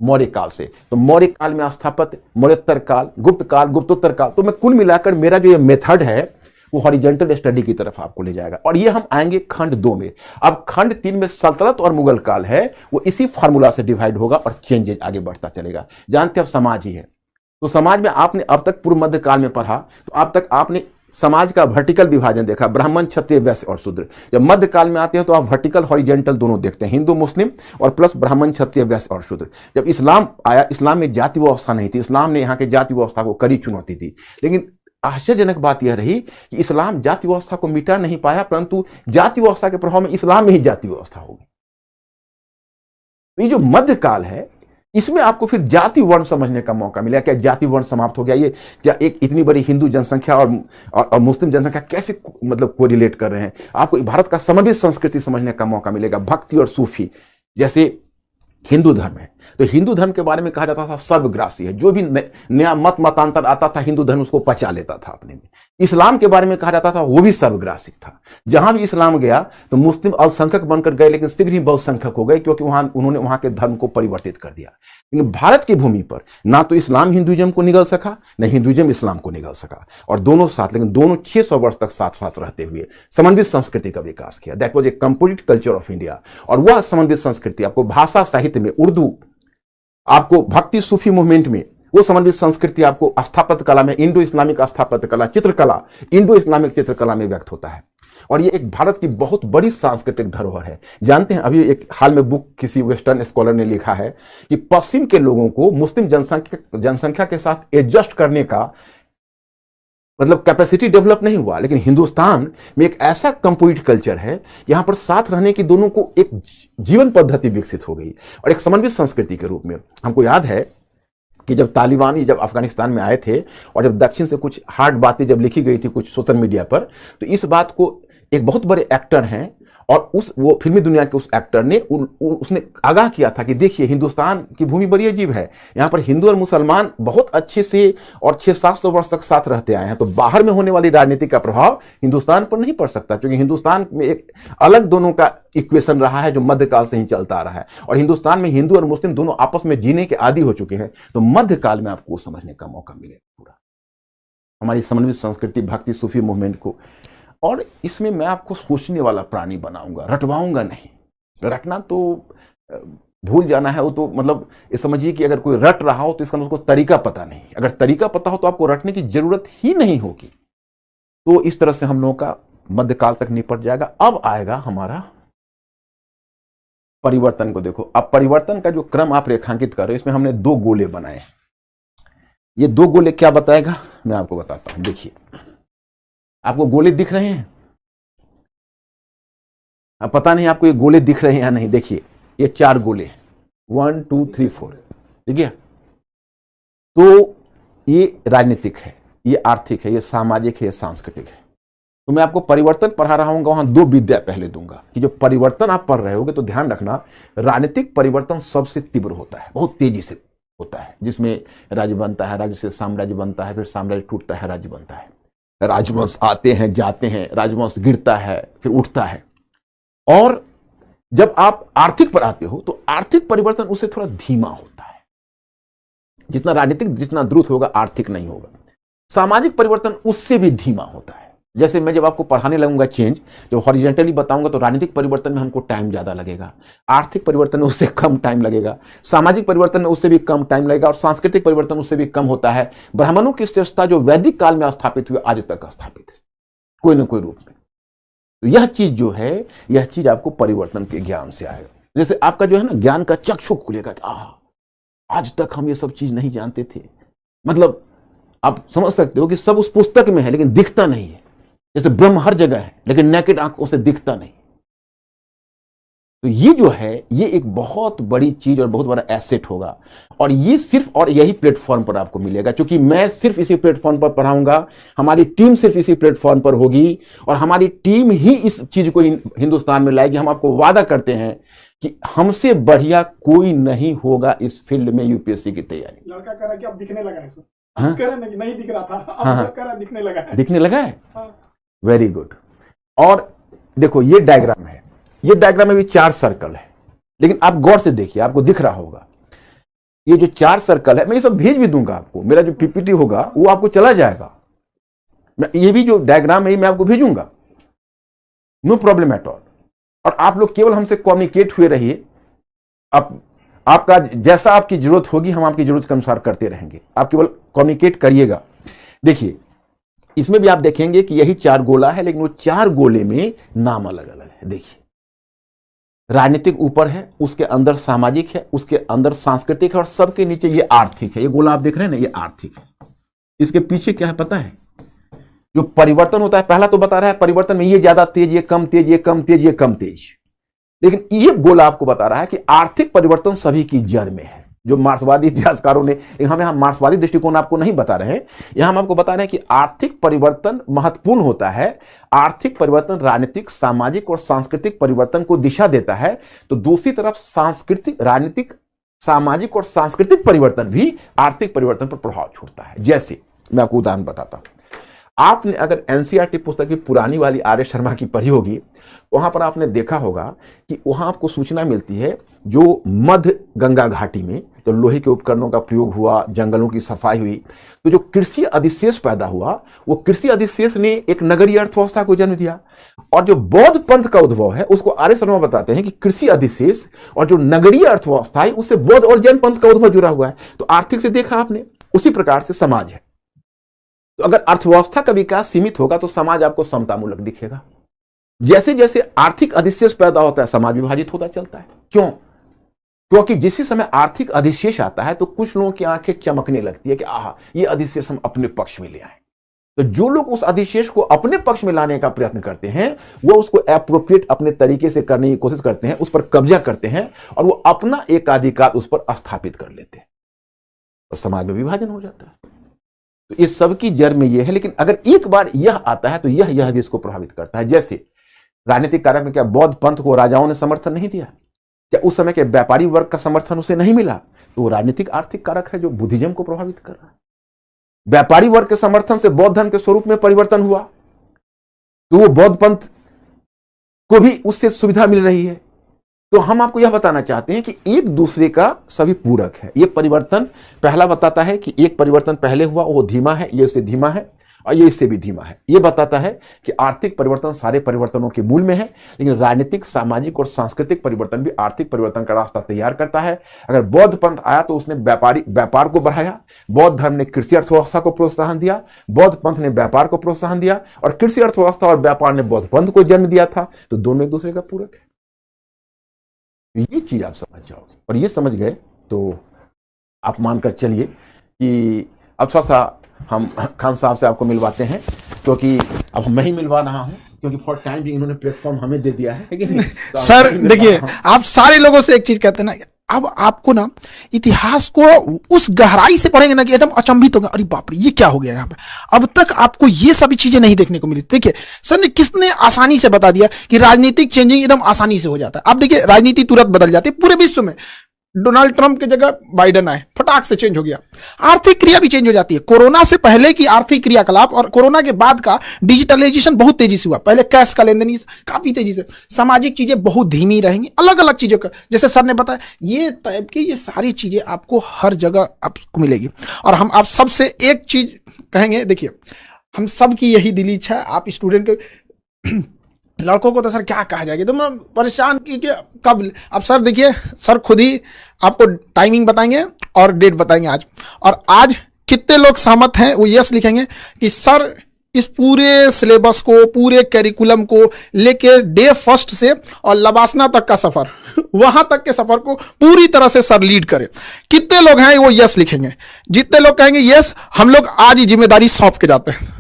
मौर्य काल से। तो मौर्य काल में स्थापत्य, मौर्योत्तर काल, गुप्त काल, गुप्तोत्तर काल। तो मैं कुल मिलाकर मेरा जो ये मेथड है वो हॉरिजॉन्टल स्टडी की तरफ आपको ले जाएगा। और ये हम आएंगे खंड 2 में। अब खंड 3 में सल्तनत और मुगल काल है, वो इसी फार्मूला से डिवाइड होगा और चेंजेज आगे बढ़ता चलेगा। जानते हैं अब समाज ही है, तो समाज में आपने अब तक पूर्व मध्य काल में पढ़ा तो अब तक आपने समाज का वर्टिकल विभाजन देखा, ब्राह्मण, क्षत्रिय, वैश्य और शूद्र। जब मध्य काल में आते हैं तो आप वर्टिकल हॉरिजॉन्टल दोनों देखते हैं, हिंदू मुस्लिम और प्लस ब्राह्मण, क्षत्रिय, वैश्य और शूद्र। जब इस्लाम आया, इस्लाम में जाति व्यवस्था नहीं थी, इस्लाम ने यहाँ के जाति व्यवस्था को कड़ी चुनौती दी। लेकिन आश्चर्यजनक बात यह रही कि इस्लाम जाति व्यवस्था को मिटा नहीं पाया, परंतु जाति व्यवस्था के प्रभाव में इस्लाम में ही जाति व्यवस्था हो गई। तो ये जो मध्यकाल है इसमें आपको फिर जाति वर्ण समझने का मौका मिला। क्या जाति वर्ण समाप्त हो गया? ये क्या एक इतनी बड़ी हिंदू जनसंख्या और मुस्लिम जनसंख्या कैसे मतलब कोरिलेट कर रहे हैं? आपको भारत का समन्वित संस्कृति समझने का मौका मिलेगा। भक्ति और सूफी जैसे हिंदू धर्म है, तो हिंदू धर्म के बारे में कहा जाता था सर्वग्रासी है, जो भी नया मतांतर आता था हिंदू धर्म उसको पचा लेता था अपने में। इस्लाम के बारे में कहा जाता था वो भी सर्वग्रासी था। जहां भी इस्लाम गया तो मुस्लिम अल्पसंख्यक बनकर गए, लेकिन शीघ्र ही बहुसंख्यक हो गए, क्योंकि उन्होंने वहां के धर्म को परिवर्तित कर दिया। लेकिन भारत की भूमि पर ना तो इस्लाम हिंदुइज्म को निगल सका, न हिंदुइज्म इस्लाम को निगल सका, और दोनों साथ, लेकिन दोनों 600 वर्ष तक साथ साथ रहते हुए समन्वित संस्कृति का विकास किया। That was a complete culture of India. और वह समन्वित संस्कृति आपको भाषा साहित्य में, उर्दू, आपको भक्ति सूफी मूवमेंट में, वो समन्वित संस्कृति आपको स्थापत्य कला में, इंडो इस्लामिक स्थापत्य कला, चित्रकला, इंडो इस्लामिक चित्रकला में व्यक्त होता है। और ये एक भारत की बहुत बड़ी सांस्कृतिक धरोहर है। जानते हैं, अभी एक हाल में बुक किसी वेस्टर्न स्कॉलर ने लिखा है कि पश्चिम के लोगों को मुस्लिम जनसंख्या के साथ एडजस्ट करने का मतलब कैपेसिटी डेवलप नहीं हुआ, लेकिन हिंदुस्तान में एक ऐसा कंप्लीट कल्चर है, यहां पर साथ रहने की दोनों को एक जीवन पद्धति विकसित हो गई और एक समन्वित संस्कृति के रूप में। हमको याद है कि जब तालिबानी जब अफगानिस्तान में आए थे और जब दक्षिण से कुछ हार्ड बातें जब लिखी गई थी कुछ सोशल मीडिया पर, तो इस बात को एक बहुत बड़े एक्टर हैं और वो फिल्मी दुनिया के उस एक्टर ने उसने आगाह किया था कि देखिए हिंदुस्तान की भूमि बड़ी अजीब है, यहाँ पर हिंदू और मुसलमान बहुत अच्छे से और 600-700 वर्ष तक साथ रहते आए हैं, तो बाहर में होने वाली राजनीति का प्रभाव हिंदुस्तान पर नहीं पड़ सकता, क्योंकि हिंदुस्तान में एक अलग दोनों का इक्वेशन रहा है जो मध्यकाल से ही चलता आ रहा है, और हिंदुस्तान में हिंदू और मुस्लिम दोनों आपस में जीने के आदी हो चुके हैं। तो मध्यकाल में आपको समझने का मौका मिलेगा पूरा हमारी समन्वित संस्कृति, भक्ति सूफी मूवमेंट को। और इसमें मैं आपको सोचने वाला प्राणी बनाऊंगा, रटवाऊंगा नहीं। रटना तो भूल जाना है, वो तो मतलब ये समझिए कि अगर कोई रट रहा हो तो इसका उसको तरीका पता नहीं। अगर तरीका पता हो तो आपको रटने की जरूरत ही नहीं होगी। तो इस तरह से हम लोगों का मध्यकाल तक निपट जाएगा। अब आएगा हमारा परिवर्तन को देखो। अब परिवर्तन का जो क्रम आप रेखांकित कर रहे हो, इसमें हमने 2 गोले बनाए। ये 2 गोले क्या बताएगा मैं आपको बताता हूं। देखिए, आपको गोले दिख रहे हैं? अब पता नहीं आपको ये गोले दिख रहे हैं या नहीं। देखिए, ये 4 गोले, 1 2 3 4, ठीक है। तो ये राजनीतिक है, ये आर्थिक है, ये सामाजिक है, ये सांस्कृतिक है। तो मैं आपको परिवर्तन पढ़ा रहा हूं, वहां 2 विद्या पहले दूंगा कि जो परिवर्तन आप पढ़ रहे होगे तो ध्यान रखना, राजनीतिक परिवर्तन सबसे तीव्र होता है, बहुत तेजी से होता है, जिसमें राज्य बनता है, राज्य से साम्राज्य बनता है, फिर साम्राज्य टूटता है, राज्य बनता है, राजवंश आते हैं जाते हैं, राजवंश गिरता है फिर उठता है। और जब आप आर्थिक पर आते हो तो आर्थिक परिवर्तन उससे थोड़ा धीमा होता है। जितना राजनीतिक जितना द्रुत होगा, आर्थिक नहीं होगा। सामाजिक परिवर्तन उससे भी धीमा होता है। जैसे मैं जब आपको पढ़ाने लगूंगा चेंज, जब हॉरिजॉन्टली बताऊंगा तो राजनीतिक परिवर्तन में हमको टाइम ज्यादा लगेगा, आर्थिक परिवर्तन में उससे कम टाइम लगेगा, सामाजिक परिवर्तन में उससे भी कम टाइम लगेगा, और सांस्कृतिक परिवर्तन उससे भी कम होता है। ब्राह्मणों की श्रेष्ठता जो वैदिक काल में स्थापित हुई आज तक स्थापित है कोई ना कोई रूप में। तो यह चीज जो है, यह चीज आपको परिवर्तन के ज्ञान से आएगा। जैसे आपका जो है ना ज्ञान का चक्षु खुलेगा कि आज तक हम ये सब चीज नहीं जानते थे। मतलब आप समझ सकते हो कि सब उस पुस्तक में है लेकिन दिखता नहीं है। जैसे ब्रह्म हर जगह है लेकिन नेकेड आंखों से दिखता नहीं। तो ये जो है ये एक बहुत बड़ी चीज और बहुत बड़ा एसेट होगा, और ये सिर्फ और यही प्लेटफॉर्म पर आपको मिलेगा, क्योंकि मैं सिर्फ इसी प्लेटफॉर्म पर पढ़ाऊंगा, हमारी टीम सिर्फ इसी प्लेटफॉर्म पर होगी, और हमारी टीम ही इस चीज को हिंदुस्तान में लाएगी। हम आपको वादा करते हैं कि हमसे बढ़िया कोई नहीं होगा इस फील्ड में यूपीएससी की तैयारी। लड़का कह रहा है कि अब दिखने लगा है सर। हाँ? कह रहे नहीं दिख रहा था, अब हाँ? कह रहा दिखने लगा है। दिखने लगा है, हाँ। Very good. और देखो ये डायग्राम है, ये डायग्राम में भी 4 सर्कल है, लेकिन आप गौर से देखिए, आपको दिख रहा होगा ये जो 4 सर्कल है, मैं ये सब भेज भी दूंगा आपको, मेरा जो पीपीटी होगा वो आपको चला जाएगा, मैं ये भी जो डायग्राम है मैं आपको भेजूंगा, नो प्रॉब्लम एट ऑल। और आप लोग केवल हमसे कम्युनिकेट हुए रहिए, आपका जैसा आपकी जरूरत होगी हम आपकी जरूरत के अनुसार करते रहेंगे, आप केवल कम्युनिकेट करिएगा। देखिए इसमें भी आप देखेंगे कि यही 4 गोला है, लेकिन वो 4 गोले में नाम अलग अलग है। देखिए राजनीतिक ऊपर है, उसके अंदर सामाजिक है, उसके अंदर सांस्कृतिक है, और सबके नीचे ये आर्थिक है। ये गोला आप देख रहे हैं ना, ये आर्थिक है। इसके पीछे क्या है पता है? जो परिवर्तन होता है, पहला तो बता रहा है परिवर्तन में ये ज्यादा तेज, ये कम तेज, ये कम तेज, ये कम तेज, लेकिन ये गोला आपको बता रहा है कि आर्थिक परिवर्तन सभी की जड़ में है। जो मार्क्सवादी इतिहासकारों ने, हम यहां मार्क्सवादी दृष्टिकोण आपको नहीं बता रहे हैं, यहां हम आपको बता रहे हैं कि आर्थिक परिवर्तन महत्वपूर्ण होता है। आर्थिक परिवर्तन राजनीतिक, सामाजिक और सांस्कृतिक परिवर्तन को दिशा देता है, तो दूसरी तरफ सांस्कृतिक, राजनीतिक, सामाजिक और सांस्कृतिक परिवर्तन भी आर्थिक परिवर्तन पर प्रभाव छोड़ता है। जैसे मैं आपको उदाहरण बताता हूं, आपने अगर एनसीईआरटी पुस्तक की पुरानी वाली आर एस शर्मा की पढ़ी होगी, वहां पर आपने देखा होगा कि वहां आपको सूचना मिलती है जो मध्य गंगा घाटी में जो लोहे के उपकरणों का प्रयोग हुआ, जंगलों की सफाई हुई, तो जो कृषि अधिशेष पैदा हुआ, वो कृषि अधिशेष ने एक नगरीय अर्थव्यवस्था को जन्म दिया। और जो बौद्ध पंथ का उद्भव है उसको आर एस शर्मा बताते हैं कि कृषि अधिशेष और जो नगरीय अर्थव्यवस्था है उससे बौद्ध और जैन पंथ का उद्भव जुड़ा हुआ है। तो आर्थिक से देखा आपने, उसी प्रकार से समाज है। तो अगर अर्थव्यवस्था का विकास सीमित होगा तो समाज आपको समतामूलक दिखेगा। जैसे जैसे आर्थिक अधिशेष पैदा होता है समाज विभाजित होता चलता है। क्यों? क्योंकि जिस समय आर्थिक अधिशेष आता है तो कुछ लोगों की आंखें चमकने लगती है कि आहा, ये अधिशेष हम अपने पक्ष में ले आए। तो जो लोग उस अधिशेष को अपने पक्ष में लाने का प्रयत्न करते हैं वो उसको एप्रोप्रिएट अपने तरीके से करने की कोशिश करते हैं, उस पर कब्जा करते हैं और वो अपना एकाधिकार उस पर स्थापित कर लेते हैं, और समाज में विभाजन हो जाता है। तो ये सबकी जड़ में ये है। लेकिन अगर एक बार यह आता है तो यह भी इसको प्रभावित करता है। जैसे राजनीतिक कारक में क्या बौद्ध पंथ को राजाओं ने समर्थन नहीं दिया? क्या उस समय के व्यापारी वर्ग का समर्थन उसे नहीं मिला? तो वो राजनीतिक आर्थिक कारक है जो बुद्धिज्म को प्रभावित कर रहा है। व्यापारी वर्ग के समर्थन से बौद्ध धर्म के स्वरूप में परिवर्तन हुआ, तो वो बौद्ध पंथ को भी उससे सुविधा मिल रही है। तो हम आपको यह बताना चाहते हैं कि एक दूसरे का सभी पूरक है। ये परिवर्तन पहला बताता है कि एक परिवर्तन पहले हुआ, वो धीमा है, ये इससे धीमा है, और ये इससे भी धीमा है। ये बताता है कि आर्थिक परिवर्तन सारे परिवर्तनों के मूल में है, लेकिन राजनीतिक, सामाजिक और सांस्कृतिक परिवर्तन भी आर्थिक परिवर्तन का रास्ता तैयार करता है। अगर बौद्ध पंथ आया तो उसने व्यापार को बढ़ाया, बौद्ध धर्म ने कृषि अर्थव्यवस्था को प्रोत्साहन दिया, बौद्ध पंथ ने व्यापार को प्रोत्साहन दिया, और कृषि अर्थव्यवस्था और व्यापार ने बौद्ध पंथ को जन्म दिया था। तो दोनों एक दूसरे का पूरक है। ये चीज आप समझ जाओगे, और ये समझ गए तो आप मानकर चलिए कि अब थोड़ा सा हम खान साहब से आपको मिलवाते हैं, क्योंकि अब मैं ही मिलवा रहा हूं, क्योंकि फॉर टाइम भी इन्होंने प्लेटफॉर्म हमें दे दिया है कि नहीं? तो सर देखिए, आप सारे लोगों से एक चीज कहते हैं ना, अब आपको ना इतिहास को उस गहराई से पढ़ेंगे ना कि एकदम अचंभित होगा, अरे बाप रे ये क्या हो गया यहाँ पे। अब तक आपको ये सभी चीजें नहीं देखने को मिली। देखिए सर ने किसने आसानी से बता दिया कि राजनीतिक चेंजिंग एकदम आसानी से हो जाता है। अब देखिए राजनीति तुरंत बदल जाती है पूरे विश्व में। डोनाल्ड ट्रंप की जगह बाइडेन आए, फटाक से चेंज हो गया। आर्थिक क्रिया भी चेंज हो जाती है। कोरोना से पहले की आर्थिक क्रियाकलाप और कोरोना के बाद का डिजिटलाइजेशन बहुत तेजी से हुआ। पहले कैश का लेन देन काफी तेजी से, सामाजिक चीजें बहुत धीमी रहेंगी, अलग अलग चीजों का, जैसे सर ने बताया, ये टाइप की ये सारी चीजें आपको हर जगह आपको मिलेगी। और हम आप सबसे एक चीज कहेंगे, देखिए हम सब की यही दिली इच्छा है, आप स्टूडेंट के लड़कों को तो सर क्या कहा जाएगा, तो मैं परेशान की कब। अब सर देखिए, सर खुद ही आपको टाइमिंग बताएंगे और डेट बताएंगे आज, और आज कितने लोग सहमत हैं वो यस लिखेंगे कि सर इस पूरे सिलेबस को, पूरे कैरिकुलम को लेके डे फर्स्ट से और लबासना तक का सफर, वहां तक के सफर को पूरी तरह से सर लीड करे। कितने लोग हैं वो यस लिखेंगे। जितने लोग कहेंगे यस, हम लोग आज ही जिम्मेदारी सौंप के जाते हैं।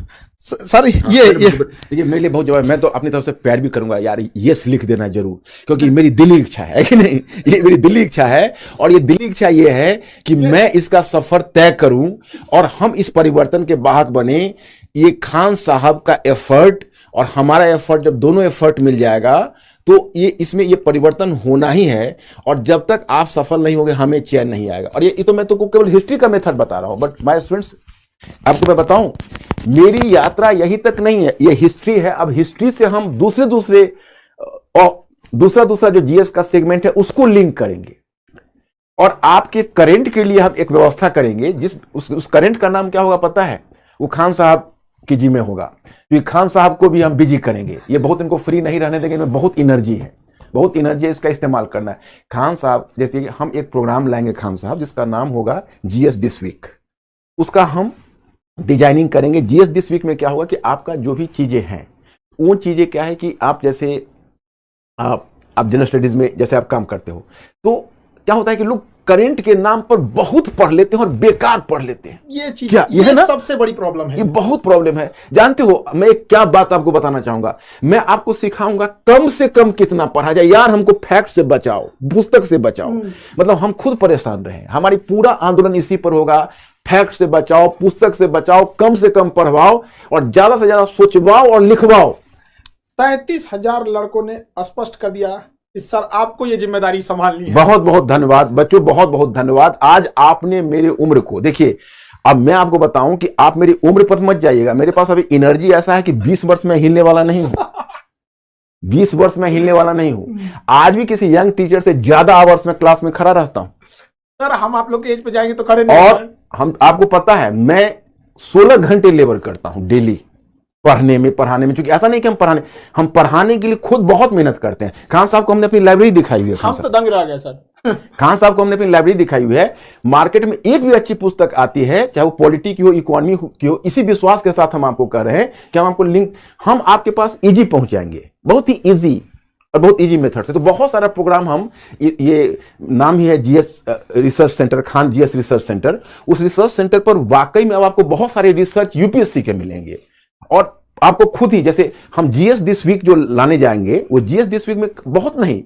सर ये देखिए मेरे लिए बहुत जवाब, मैं तो अपनी तरफ से प्यार भी करूंगा यार, यस लिख देना जरूर, क्योंकि मेरी दिली इच्छा है कि नहीं, ये मेरी दिली इच्छा है। और ये दिली इच्छा ये है कि मैं इसका सफर तय करूं और हम इस परिवर्तन के वाहक बने। ये खान साहब का एफर्ट और हमारा एफर्ट, जब दोनों एफर्ट मिल जाएगा तो ये इसमें ये परिवर्तन होना ही है। और जब तक आप सफल नहीं होंगे हमें चैन नहीं आएगा। और ये तो मैं तो केवल हिस्ट्री का मेथड बता रहा हूं, बट माय स्टूडेंट्स आपको मैं बताऊं, मेरी यात्रा यही तक नहीं है, ये हिस्ट्री है। अब हिस्ट्री से हम दूसरा जो जीएस का सेगमेंट है उसको लिंक करेंगे और आपके करंट के लिए हम एक व्यवस्था करेंगे। उस करंट का नाम क्या होगा पता है? वो खान साहब की जी में होगा, क्योंकि खान साहब को भी हम बिजी करेंगे। ये बहुत इनको फ्री नहीं रहने देंगे, इनमें बहुत एनर्जी है, बहुत एनर्जी है, इसका इस्तेमाल करना है। खान साहब जैसे हम एक प्रोग्राम लाएंगे खान साहब, जिसका नाम होगा जीएस दिस वीक। उसका हम डिजाइनिंग करेंगे। जीएस दिस वीक में क्या होगा कि आपका जो भी चीजें हैं वो चीजें क्या है कि आप जैसे आप जनरल स्टडीज में जैसे आप काम करते हो, तो क्या होता है कि लोग करंट के नाम पर बहुत पढ़ लेते हैं और बेकार पढ़ लेते हैं। ये चीज क्या ये है ना, सबसे बड़ी प्रॉब्लम है। ये बहुत प्रॉब्लम है। जानते हो मैं एक क्या बात आपको बताना चाहूंगा, मैं आपको सिखाऊंगा कम से कम कितना पढ़ा जाए। यार हमको फैक्ट से बचाओ, पुस्तक से बचाओ। मतलब हम खुद परेशान रहे, हमारी पूरा आंदोलन इसी पर होगा। फैक्ट से बचाओ, पुस्तक से बचाओ, कम से कम पढ़वाओ और ज्यादा से ज्यादा सोचवाओ और लिखवाओ। 33,000 लड़कों ने स्पष्ट कर दिया कि सर आपको ये जिम्मेदारी संभालनी है। बहुत बहुत धन्यवाद बच्चों, बहुत बहुत धन्यवाद। आज आपने मेरी उम्र को देखिए। अब मैं आपको बताऊं कि आप मेरी उम्र पर मत जाइएगा, मेरे पास अभी एनर्जी ऐसा है कि 20 वर्ष में हिलने वाला नहीं हूं। 20 वर्ष में हिलने वाला नहीं हूं। आज भी किसी यंग टीचर से ज्यादा आवर्स में क्लास में खड़ा रहता हूं। सर हम आप लोग के एज पे जाएंगे तो खड़े नहीं। और हम आपको पता है मैं 16 घंटे लेबर करता हूं डेली, पढ़ने में पढ़ाने में। क्योंकि ऐसा नहीं कि हम पढ़ाने के लिए खुद बहुत मेहनत करते हैं। खान साहब को हमने अपनी लाइब्रेरी दिखाई हुई है। हम तो दंग रह गए सर। खान साहब को हमने अपनी लाइब्रेरी दिखाई हुई है। मार्केट में एक भी अच्छी पुस्तक आती है, चाहे वो पॉलिटी की हो, इकोनॉमी की हो, इसी विश्वास के साथ हम आपको कह रहे हैं कि हम आपको लिंक, हम आपके पास इजी पहुंचाएंगे, बहुत ही इजी और बहुत इजी मेथड से। तो बहुत सारा प्रोग्राम हम ये नाम ही है GS research centre, Khan GS research centre. उस रिसर्च सेंटर पर वाकई में अब आपको बहुत सारे रिसर्च यूपीएससी के मिलेंगे। और आपको खुद ही, जैसे हम जीएस दिस वीक जो लाने जाएंगे, वो जीएस दिस वीक में बहुत नहीं,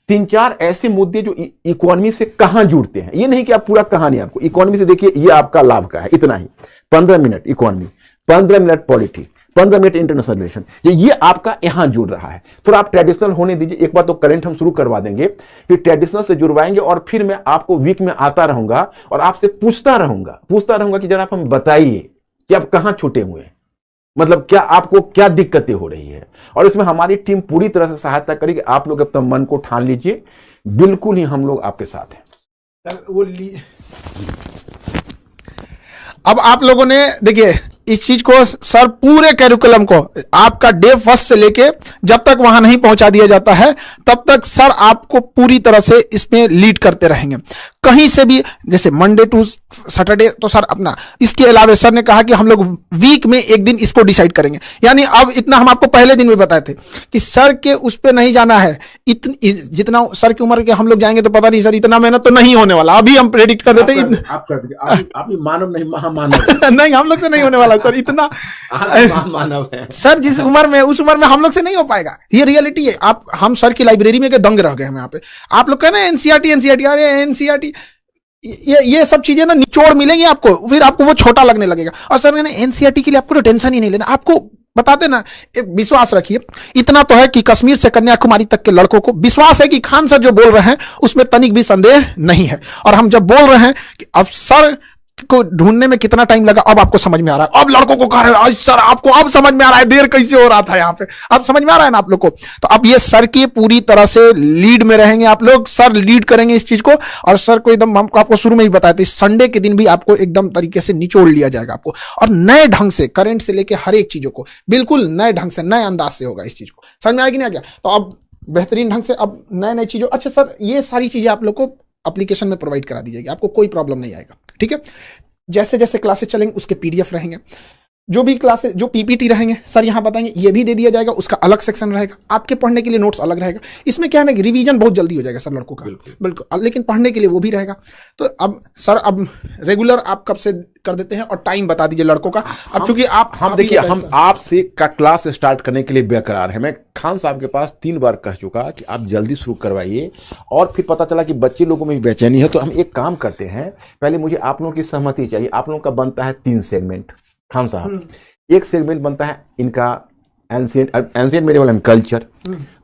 3-4 ऐसे मुद्दे जो इकोनॉमी से कहां जुड़ते हैं। ये नहीं कि आप पूरा कहानी आपको इकोनॉमी से देखिए, ये आपका लाभ का है, इतना ही। 15 minute economy, 15 minute polity, 15 minute international relation, ये आपका यहां जुड़ रहा है। थोड़ा आप ट्रेडिशनल होने दीजिए। एक बार तो करंट हम शुरू करवा देंगे, फिर ट्रेडिशनल से जुड़वाएंगे और फिर मैं आपको वीक में आता रहूंगा और आपसे पूछता रहूंगा कि जरा आप हमें बताइए कि आप कहां छूटे हुए हैं, मतलब क्या आपको क्या दिक्कतें हो रही है। और इसमें हमारी टीम पूरी तरह से सहायता करेगी। आप लोग अपना मन को ठान लीजिए, बिल्कुल ही हम लोग आपके साथ हैं। अब आप लोगों ने देखिए इस चीज को, सर पूरे कैरिकुलम को आपका डे फर्स्ट से लेके जब तक वहां नहीं पहुंचा दिया जाता है तब तक सर आपको पूरी तरह से इसमें लीड करते रहेंगे। कहीं से भी, जैसे मंडे टू सैटरडे तो सर अपना, इसके अलावा सर ने कहा कि हम लोग वीक में एक दिन इसको डिसाइड करेंगे। यानी अब इतना हम आपको पहले दिन में बताए थे कि सर के उस पर नहीं जाना है। जितना सर की उम्र के हम लोग जाएंगे तो पता नहीं सर, इतना मेहनत तो नहीं होने वाला। अभी हम प्रेडिक्ट कर देते हैं आप मानव नहीं महामानव नहीं, हम लोग से नहीं होने वाला सर इतना। मानव है सर जिस उम्र में, उस उम्र में हम लोग से नहीं हो पाएगा। ये रियलिटी है। आप, हम सर की लाइब्रेरी में के दंग रह गए हम यहाँ पे। आप लोग कह रहे हैं एनसीईआरटी, अरे एनसीईआरटी, ये सब चीजें ना निचोड़ मिलेंगी आपको, फिर आपको वो छोटा लगने लगेगा। और सर ने एनसीईआरटी के लिए आपको तो टेंशन ही नहीं लेना, आपको बताते ना, एक विश्वास रखिए। इतना तो है कि कश्मीर से कन्याकुमारी तक के लड़कों को विश्वास है कि खान सर जो बोल रहे हैं उसमें तनिक भी संदेह नहीं है। और हम जब बोल रहे हैं कि अब सर को ढूंढने में कितना टाइम लगा, अब आपको समझ में आ रहा है। अब लड़कों को कह रहे हैं सर आपको अब समझ में आ रहा है देर कैसे हो रहा था यहाँ पे, अब समझ में आ रहा है ना आप लोग को। तो अब ये सर की पूरी तरह से लीड में रहेंगे आप लोग, सर लीड करेंगे इस चीज को। और सर को एकदम, हम आपको शुरू में ही बताए थे, संडे के दिन भी आपको एकदम तरीके से निचोड़ लिया जाएगा आपको, और नए ढंग से करंट से लेके हर एक चीजों को बिल्कुल नए ढंग से, नए अंदाज से होगा। इस चीज को समझ में आएगी ना क्या? तो अब बेहतरीन ढंग से अब नए नए चीजों, अच्छा सर ये सारी चीजें आप लोग को एप्लीकेशन में प्रोवाइड करा दी जाएगी, आपको कोई प्रॉब्लम नहीं आएगा। ठीक है, जैसे जैसे क्लासेस चलेंगे उसके पीडीएफ रहेंगे। जो भी क्लासेस जो पीपीटी रहेंगे सर यहाँ बताएंगे, ये भी दे दिया जाएगा, उसका अलग सेक्शन रहेगा, आपके पढ़ने के लिए नोट्स अलग रहेगा। इसमें क्या है ना कि रिवीजन बहुत जल्दी हो जाएगा सर लड़कों का, बिल्कुल, लेकिन पढ़ने के लिए वो भी रहेगा। तो अब सर अब रेगुलर आप कब से कर देते हैं और टाइम बता दीजिए लड़कों का। अब चूंकि हम देखिए हम आपसे का क्लास स्टार्ट करने के लिए बेकरार है। मैं खान साहब के पास 3 बार कह चुका कि आप जल्दी शुरू करवाइए, और फिर पता चला कि बच्चे लोगों में भी बेचैनी है। तो हम एक काम करते हैं, पहले मुझे आप लोगों की सहमति चाहिए। आप लोगों का बनता है 3 सेगमेंट खान साहब। एक सेगमेंट बनता है इनका एंशिएंट मेडिवल एंड कल्चर,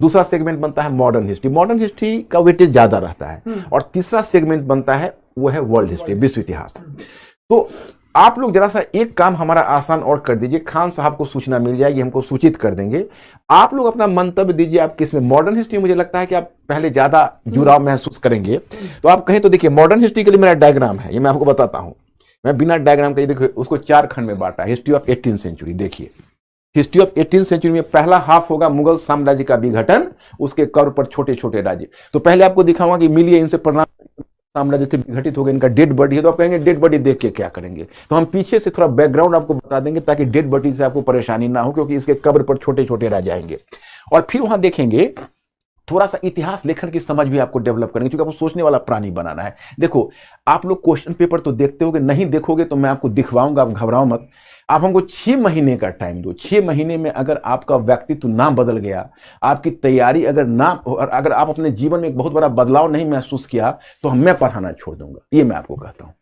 दूसरा सेगमेंट बनता है मॉडर्न हिस्ट्री। मॉडर्न हिस्ट्री का वेटेज ज्यादा रहता है, और तीसरा सेगमेंट बनता है वो है वर्ल्ड हिस्ट्री, विश्व इतिहास। तो आप लोग जरा सा एक काम हमारा आसान और कर दीजिए, खान साहब को सूचना मिल जाएगी, हमको सूचित कर देंगे। आप लोग अपना मंतव्य दीजिए, आप किसमें मॉडर्न हिस्ट्री, मुझे लगता है कि आप पहले ज्यादा जुड़ाव महसूस करेंगे। तो आप कहें तो देखिए मॉडर्न हिस्ट्री के लिए मेरा डायग्राम है, ये मैं आपको बताता हूं। मैं बिना डायग्राम के देखिए उसको 4 खंड में बांटा, हिस्ट्री ऑफ 18th सेंचुरी। देखिए हिस्ट्री ऑफ 18th सेंचुरी में पहला हाफ होगा मुगल साम्राज्य का विघटन, उसके कवर पर छोटे छोटे राज्य। तो पहले आपको दिखाऊंगा कि मिलिए इनसे प्रणाम, साम्राज्य थे विघटित हो गए, इनका डेड बॉडी है। तो आप कहेंगे डेड बॉडी देख के क्या करेंगे, तो हम पीछे से थोड़ा बैकग्राउंड आपको बता देंगे ताकि डेड बॉडी से आपको परेशानी ना हो, क्योंकि इसके कब्र पर छोटे छोटे रह जाएंगे। और फिर वहां देखेंगे थोड़ा सा इतिहास लेखन की समझ भी आपको डेवलप करेंगे, क्योंकि आपको सोचने वाला प्राणी बनाना है। देखो आप लोग क्वेश्चन पेपर तो देखते होगे, नहीं देखोगे तो मैं आपको दिखवाऊंगा, आप घबराओ मत। आप हमको 6 महीने का टाइम दो। 6 महीने में अगर आपका व्यक्तित्व ना बदल गया, आपकी तैयारी अगर आप अपने जीवन में एक बहुत बड़ा बदलाव नहीं महसूस किया, तो मैं पढ़ाना छोड़ दूंगा। ये मैं आपको कहता हूं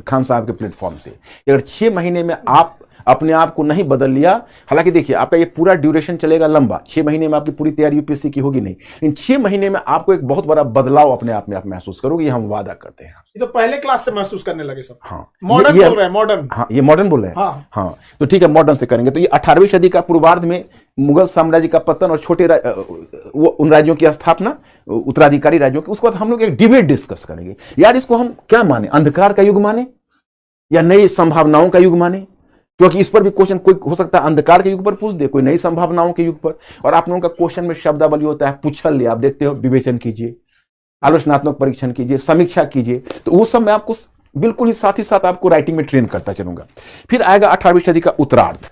खान साहब के प्लेटफॉर्म से। अगर 6 महीने में आप अपने आप को नहीं बदल लिया, हालांकि देखिए आपका ये पूरा ड्यूरेशन चलेगा लंबा, 6 महीने में आपकी पूरी तैयारी यूपीएससी की होगी नहीं, लेकिन 6 महीने में आपको एक बहुत बड़ा बदलाव अपने आप में आप महसूस करोगे, ये हम वादा करते हैं। ये तो पहले क्लास से महसूस करने लगे सब। हाँ मॉडर्न बोल रहे हैं, मॉडर्न। हाँ ये मॉडर्न बोल रहे हैं। हाँ हाँ तो ठीक है, मॉडर्न से करेंगे। तो ये 18वीं सदी का पूर्वार्ध में मुगल साम्राज्य का पतन और छोटे उन राज्यों की स्थापना, उत्तराधिकारी राज्यों की, उसके बाद हम लोग एक डिबेट डिस्कस करेंगे। यार इसको हम क्या माने, अंधकार का युग माने या नई संभावनाओं का युग माने, क्योंकि इस पर भी क्वेश्चन कोई हो सकता है अंधकार के युग पर पूछ दे, कोई नई संभावनाओं के युग पर। और आप लोगों का क्वेश्चन में शब्दावली होता है, पूछल ले, आप देखते हो, विवेचन कीजिए, आलोचनात्मक परीक्षण कीजिए, समीक्षा कीजिए। तो वो सब मैं आपको बिल्कुल ही साथ आपको राइटिंग में ट्रेन करता चलूंगा। फिर आएगा 18वीं सदी का उत्तरार्ध।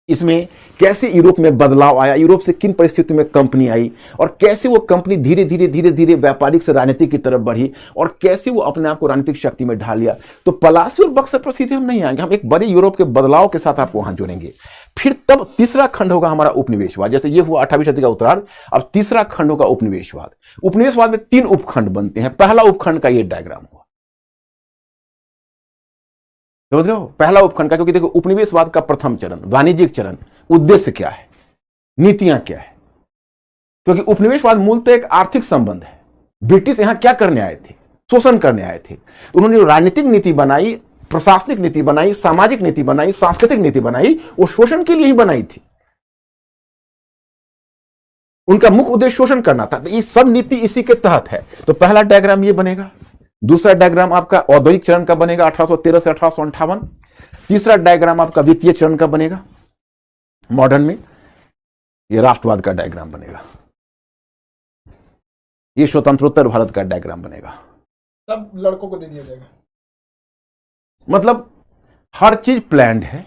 इसमें कैसे यूरोप में बदलाव आया, यूरोप से किन परिस्थितियों में कंपनी आई, और कैसे वो कंपनी धीरे धीरे व्यापारिक से राजनीतिक की तरफ बढ़ी, और कैसे वो अपने आप को राजनीतिक शक्ति में ढाल लिया। तो पलासी और बक्सर पर सीधे हम नहीं आएंगे, हम एक बड़े यूरोप के बदलाव के साथ आपको वहां जोड़ेंगे। फिर तब तीसरा खंड होगा हमारा उपनिवेशवाद। जैसे ये हुआ 18वीं सदी का उत्तरार्ध, अब तीसरा खंड होगा उपनिवेशवाद। उपनिवेशवाद में 3 उपखंड बनते हैं। पहला उपखंड का ये डायग्राम हुआ, समझ रहे हो, पहला उपखंड का। क्योंकि देखो उपनिवेशवाद का प्रथम चरण, वाणिज्यिक चरण, उद्देश्य क्या है, नीतियां क्या है। क्योंकि उपनिवेशवाद मूलतः एक आर्थिक संबंध है। ब्रिटिश यहां क्या करने आए थे, शोषण करने आए थे। उन्होंने जो राजनीतिक नीति बनाई, प्रशासनिक नीति बनाई, सामाजिक नीति बनाई, सांस्कृतिक नीति बनाई, वो शोषण के लिए ही बनाई थी। उनका मुख्य उद्देश्य शोषण करना था। ये सब नीति इसी के तहत है। तो पहला डायग्राम ये बनेगा। दूसरा डायग्राम आपका औद्योगिक चरण का बनेगा 1813 से 1858। तीसरा डायग्राम आपका वित्तीय चरण का बनेगा मॉडर्न में। ये राष्ट्रवाद का डायग्राम बनेगा। ये स्वतंत्रोत्तर भारत का डायग्राम बनेगा। सब लड़कों को दे दिया जाएगा। मतलब हर चीज प्लान्ड है।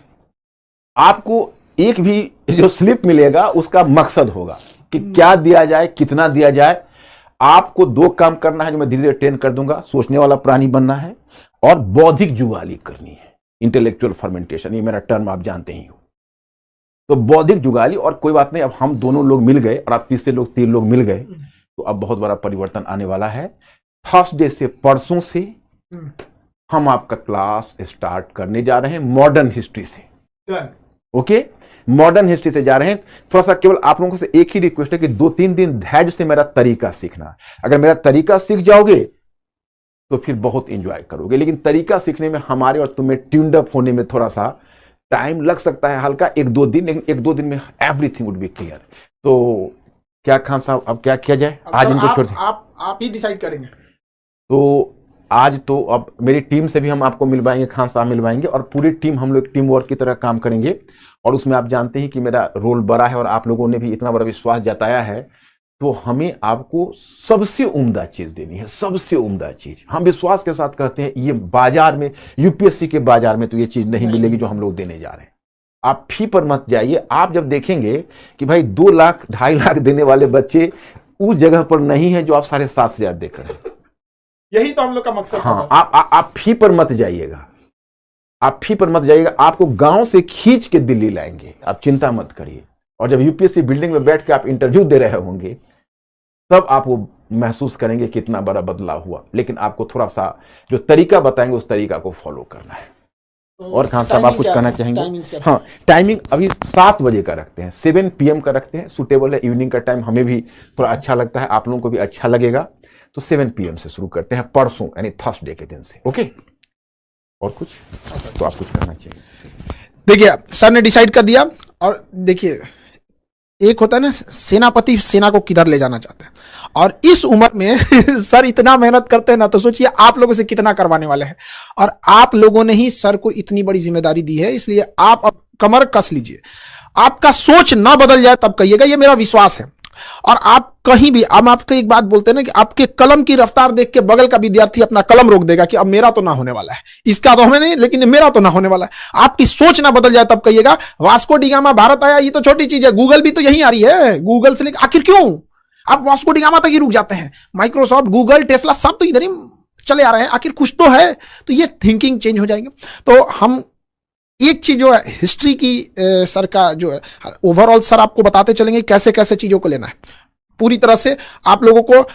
आपको एक भी जो स्लिप मिलेगा उसका मकसद होगा कि क्या दिया जाए, कितना दिया जाए। आपको 2 काम करना है जो मैं धीरे धीरे ट्रेन कर दूंगा। सोचने वाला प्राणी बनना है और बौद्धिक जुगाली करनी है, इंटेलेक्चुअल फर्मेंटेशन। ये मेरा टर्म आप जानते ही हो। तो बौद्धिक जुगाली, और कोई बात नहीं, अब हम दोनों लोग मिल गए और आप तीसरे लोग 3 लोग मिल गए, तो अब बहुत बड़ा परिवर्तन आने वाला है। थर्सडे से, परसों से हम आपका क्लास स्टार्ट करने जा रहे हैं मॉडर्न हिस्ट्री से। ओके, मॉडर्न हिस्ट्री से जा रहे हैं। थोड़ा सा केवल आप लोगों से एक ही रिक्वेस्ट है कि 2-3 दिन धैर्य से मेरा तरीका सीखना। अगर मेरा तरीका सीख जाओगे तो फिर बहुत एंजॉय करोगे। लेकिन तरीका सीखने में हमारे और तुम्हें ट्यून्ड अप होने में थोड़ा सा टाइम लग सकता है, हल्का 1-2 दिन, लेकिन 1-2 दिन में एवरीथिंग वुड बी क्लियर। तो क्या खान साहब अब क्या किया जाए? आज इनको छोड़ दें, आप ही डिसाइड करेंगे। तो आज तो अब मेरी टीम से भी हम आपको मिलवाएंगे, खान साहब मिलवाएंगे, और पूरी टीम हम लोग टीम वर्क की तरह काम करेंगे। और उसमें आप जानते हैं कि मेरा रोल बड़ा है और आप लोगों ने भी इतना बड़ा विश्वास जताया है, तो हमें आपको सबसे उम्दा चीज देनी है, सबसे उम्दा चीज। हम विश्वास के साथ कहते हैं ये बाजार में, यूपीएससी के बाजार में तो ये चीज नहीं मिलेगी जो हम लोग देने जा रहे हैं। आप फी पर मत जाइए। आप जब देखेंगे कि भाई 2 लाख 2.5 लाख देने वाले बच्चे उस जगह पर नहीं है जो आप 7,500 देख रहे हैं। यही तो हम लोग का मकसद हाँ, है। आप फी पर मत जाइएगा, आप फी पर मत जाइएगा। आपको गांव से खींच के दिल्ली लाएंगे, आप चिंता मत करिए। और जब यूपीएससी बिल्डिंग में बैठ के आप इंटरव्यू दे रहे होंगे तब आप वो महसूस करेंगे कितना बड़ा बदलाव हुआ। लेकिन आपको थोड़ा सा जो तरीका बताएंगे उस तरीका को फॉलो करना है। और खान साहब आप कुछ कहना चाहेंगे? हाँ, टाइमिंग अभी 7 बजे का रखते हैं, 7 PM का रखते हैं, सुटेबल है। इवनिंग का टाइम हमें भी थोड़ा अच्छा लगता है, आप लोगों को भी अच्छा लगेगा। तो 7 PM से शुरू करते हैं, परसों यानी थर्सडे के दिन से। ओके, और कुछ तो आप कुछ कहना चाहिए? देखिए सर ने डिसाइड कर दिया। और देखिए एक होता है ना, सेनापति सेना को किधर ले जाना चाहते हैं, और इस उम्र में सर इतना मेहनत करते हैं ना, तो सोचिए आप लोगों से कितना करवाने वाले हैं। और आप लोगों ने ही सर को इतनी बड़ी जिम्मेदारी दी है, इसलिए आप अब कमर कस लीजिए। आपका सोच ना बदल जाए तब कहिएगा, ये मेरा विश्वास है। और आप कहीं भी, हम आपको एक बात बोलते हैं ना कि आपके कलम की रफ्तार देख के बगल का विद्यार्थी अपना कलम रोक देगा कि अब मेरा तो ना होने वाला है, इसका तो हमें नहीं लेकिन मेरा तो ना होने वाला है। आपकी सोच ना बदल जाए तब कहिएगा वास्को डी गामा भारत आया, ये तो छोटी चीज है, गूगल भी तो यहीं आ रही है। गूगल से लेकर आखिर क्यों आप वास्को डी गामा तक ही रुक जाते हैं? माइक्रोसॉफ्ट, गूगल, टेस्ला सब तो इधर ही चले आ रहे हैं, आखिर कुछ तो है। तो ये थिंकिंग चेंज हो जाएंगे। तो हम एक चीज जो है हिस्ट्री की सर का जो है ओवरऑल सर आपको बताते चलेंगे कैसे कैसे चीजों को लेना है। पूरी तरह से आप लोगों को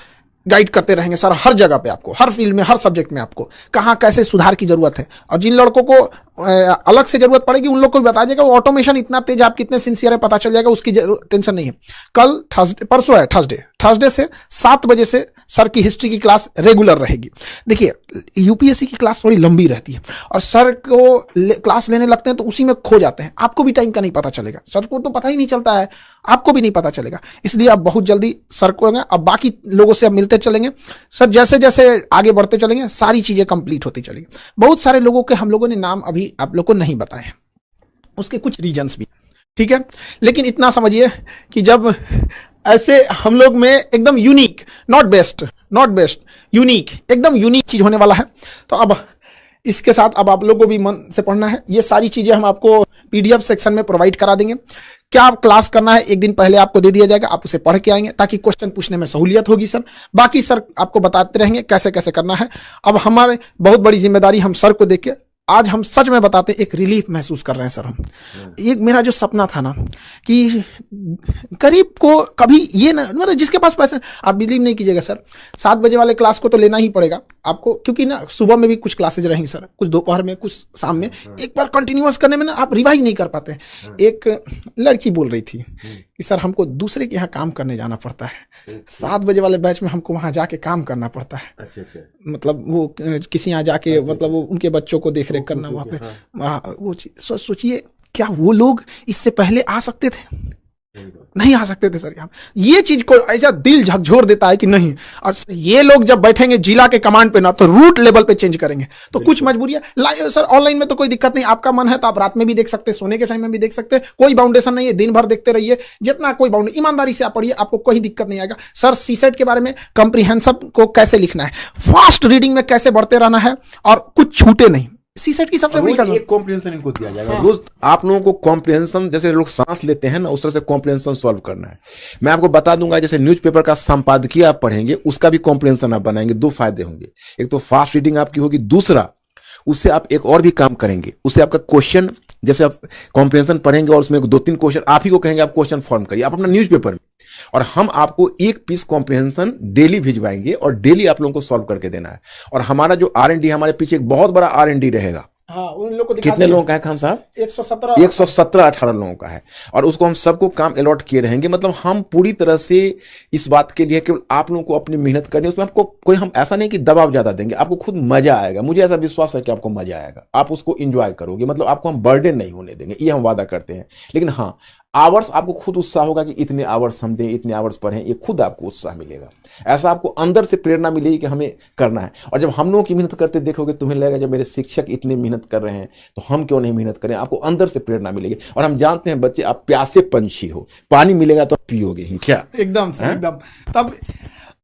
गाइड करते रहेंगे सर, हर जगह पे आपको, हर फील्ड में, हर सब्जेक्ट में आपको कहाँ कैसे सुधार की जरूरत है। और जिन लड़कों को अलग से जरूरत पड़ेगी उन लोग को भी बता दीजिएगा। वो ऑटोमेशन इतना तेज, आप कितने सिंसियर है पता चल जाएगा, उसकी टेंशन नहीं है। कल थर्सडे, परसों है थर्सडे से 7 बजे से सर की हिस्ट्री की क्लास रेगुलर रहेगी। देखिए यूपीएससी की क्लास थोड़ी लंबी रहती है और सर को क्लास लेने लगते हैं तो उसी में खो जाते हैं। आपको भी टाइम का नहीं पता चलेगा, सर को तो पता ही नहीं चलता है, आपको भी नहीं पता चलेगा। इसलिए आप बहुत जल्दी सर को, अब बाकी लोगों से अब मिलते चलेंगे सर, जैसे जैसे आगे बढ़ते चलेंगे सारी चीजें कंप्लीट होती चलेंगी। बहुत सारे लोगों के हम लोगों ने नाम अभी आप लोग को नहीं बताए हैं, उसके कुछ रीजंस भी, ठीक है। लेकिन इतना समझिए कि जब ऐसे हम लोग में एकदम यूनिक, नॉट बेस्ट, यूनिक, एकदम यूनिक चीज होने वाला है। तो अब इसके साथ अब आप लोग को भी मन से पढ़ना है। ये सारी चीजें हम आपको पीडीएफ सेक्शन में प्रोवाइड करा देंगे। क्या आप क्लास करना है, एक दिन पहले आपको दे दिया जाएगा, आप उसे पढ़ के आएंगे ताकि क्वेश्चन पूछने में सहूलियत होगी सर। बाकी सर आपको बताते रहेंगे कैसे कैसे करना है। अब हमारे बहुत बड़ी जिम्मेदारी हम सर को देख के आज हम सच में बताते एक रिलीफ महसूस कर रहे हैं सर। हम एक मेरा जो सपना था ना कि गरीब को कभी ये ना, मतलब जिसके पास पैसे, आप बिलीव नहीं कीजिएगा सर, 7 बजे वाले क्लास को तो लेना ही पड़ेगा आपको, क्योंकि ना सुबह में भी कुछ क्लासेज रहेंगी सर, कुछ दोपहर में, कुछ शाम में। एक बार कंटिन्यूअस करने में ना आप रिवाइज नहीं कर पाते। एक लड़की बोल रही थी कि सर हमको दूसरे के यहाँ काम करने जाना पड़ता है, 7 बजे वाले बैच में हमको वहाँ जाके काम करना पड़ता है। अच्छा। मतलब वो किसी यहाँ जाके, मतलब वो उनके बच्चों को देख रेख करना वहाँ पे। वो सोचिए क्या वो लोग इससे पहले आ सकते थे? नहीं आ सकते थे सर। यहाँ ये चीज को ऐसा दिल झकझोर देता है कि नहीं। और ये लोग जब बैठेंगे जिला के कमांड पे ना, तो रूट लेवल पे चेंज करेंगे। तो कुछ मजबूरियां सर, ऑनलाइन में तो कोई दिक्कत नहीं, आपका मन है तो आप रात में भी देख सकते हैं, सोने के टाइम में भी देख सकते हैं, कोई बाउंडेशन नहीं है, दिन भर देखते रहिए, जितना कोई बाउंड, ईमानदारी से आप पढ़िए, आपको कोई दिक्कत नहीं आएगा। सर सीसेट के बारे में, कॉम्प्रिहेंसिव को कैसे लिखना है, फास्ट रीडिंग में कैसे बढ़ते रहना है और कुछ छूटे नहीं। सीसेट की सबसे बड़ी करना, एक कॉम्प्रिहेंशन इनको दिया जाएगा। रोज आप लोगों को कॉम्प्रिहेंशन, जैसे लोग सांस लेते हैं ना, उस तरह से कॉम्प्रिहेंशन सॉल्व करना है। मैं आपको बता दूंगा, जैसे न्यूज़पेपर का संपादकीय आप पढ़ेंगे, उसका भी कॉम्प्रिहेंशन आप बनाएंगे। 2 फायदे होंगे, एक तो फास्ट रीडिंग आपकी होगी, दूसरा उससे आप एक और भी काम करेंगे, उससे आपका क्वेश्चन, जैसे आप कॉम्प्रिहेंशन पढ़ेंगे और उसमें 2-3 क्वेश्चन आप ही को कहेंगे, आप क्वेश्चन फॉर्म करिए आप अपना न्यूज़पेपर में, और हम आपको एक पीस कॉम्प्रिहेंशन डेली भिजवाएंगे और डेली आप लोगों को सॉल्व करके देना है। और हमारा जो R&D, हमारे पीछे एक बहुत बड़ा R&D रहेगा। हाँ, उन लोगों को कितने लोगों का है खान साहब? 117-18 लोगों का है। और उसको हम सबको काम अलॉट किए रहेंगे। मतलब हम पूरी तरह से इस बात के लिए केवल आप लोगों को अपनी मेहनत करनी है, उसमें आपको कोई, हम ऐसा नहीं कि दबाव ज्यादा देंगे, आपको खुद मजा आएगा। मुझे ऐसा विश्वास है कि आपको मजा आएगा, आप उसको एंजॉय करोगे। मतलब आपको हम बर्डन नहीं होने देंगे, ये हम वादा करते हैं। लेकिन हाँ, आवर्स आपको खुद उत्साह होगा कि इतने आवर्स हम दें, इतने आवर्स पढ़ें, ये खुद आपको उत्साह मिलेगा। ऐसा आपको अंदर से प्रेरणा मिलेगी कि हमें करना है। और जब हम लोगों की मेहनत करते देखोगे, तुम्हें लगेगा जब मेरे शिक्षक इतने मेहनत कर रहे हैं तो हम क्यों नहीं मेहनत करें। आपको अंदर से प्रेरणा मिलेगी। और हम जानते हैं बच्चे, आप प्यासे पंछी हो, पानी मिलेगा तो पियोगे ही क्या। एकदम से एकदम। तब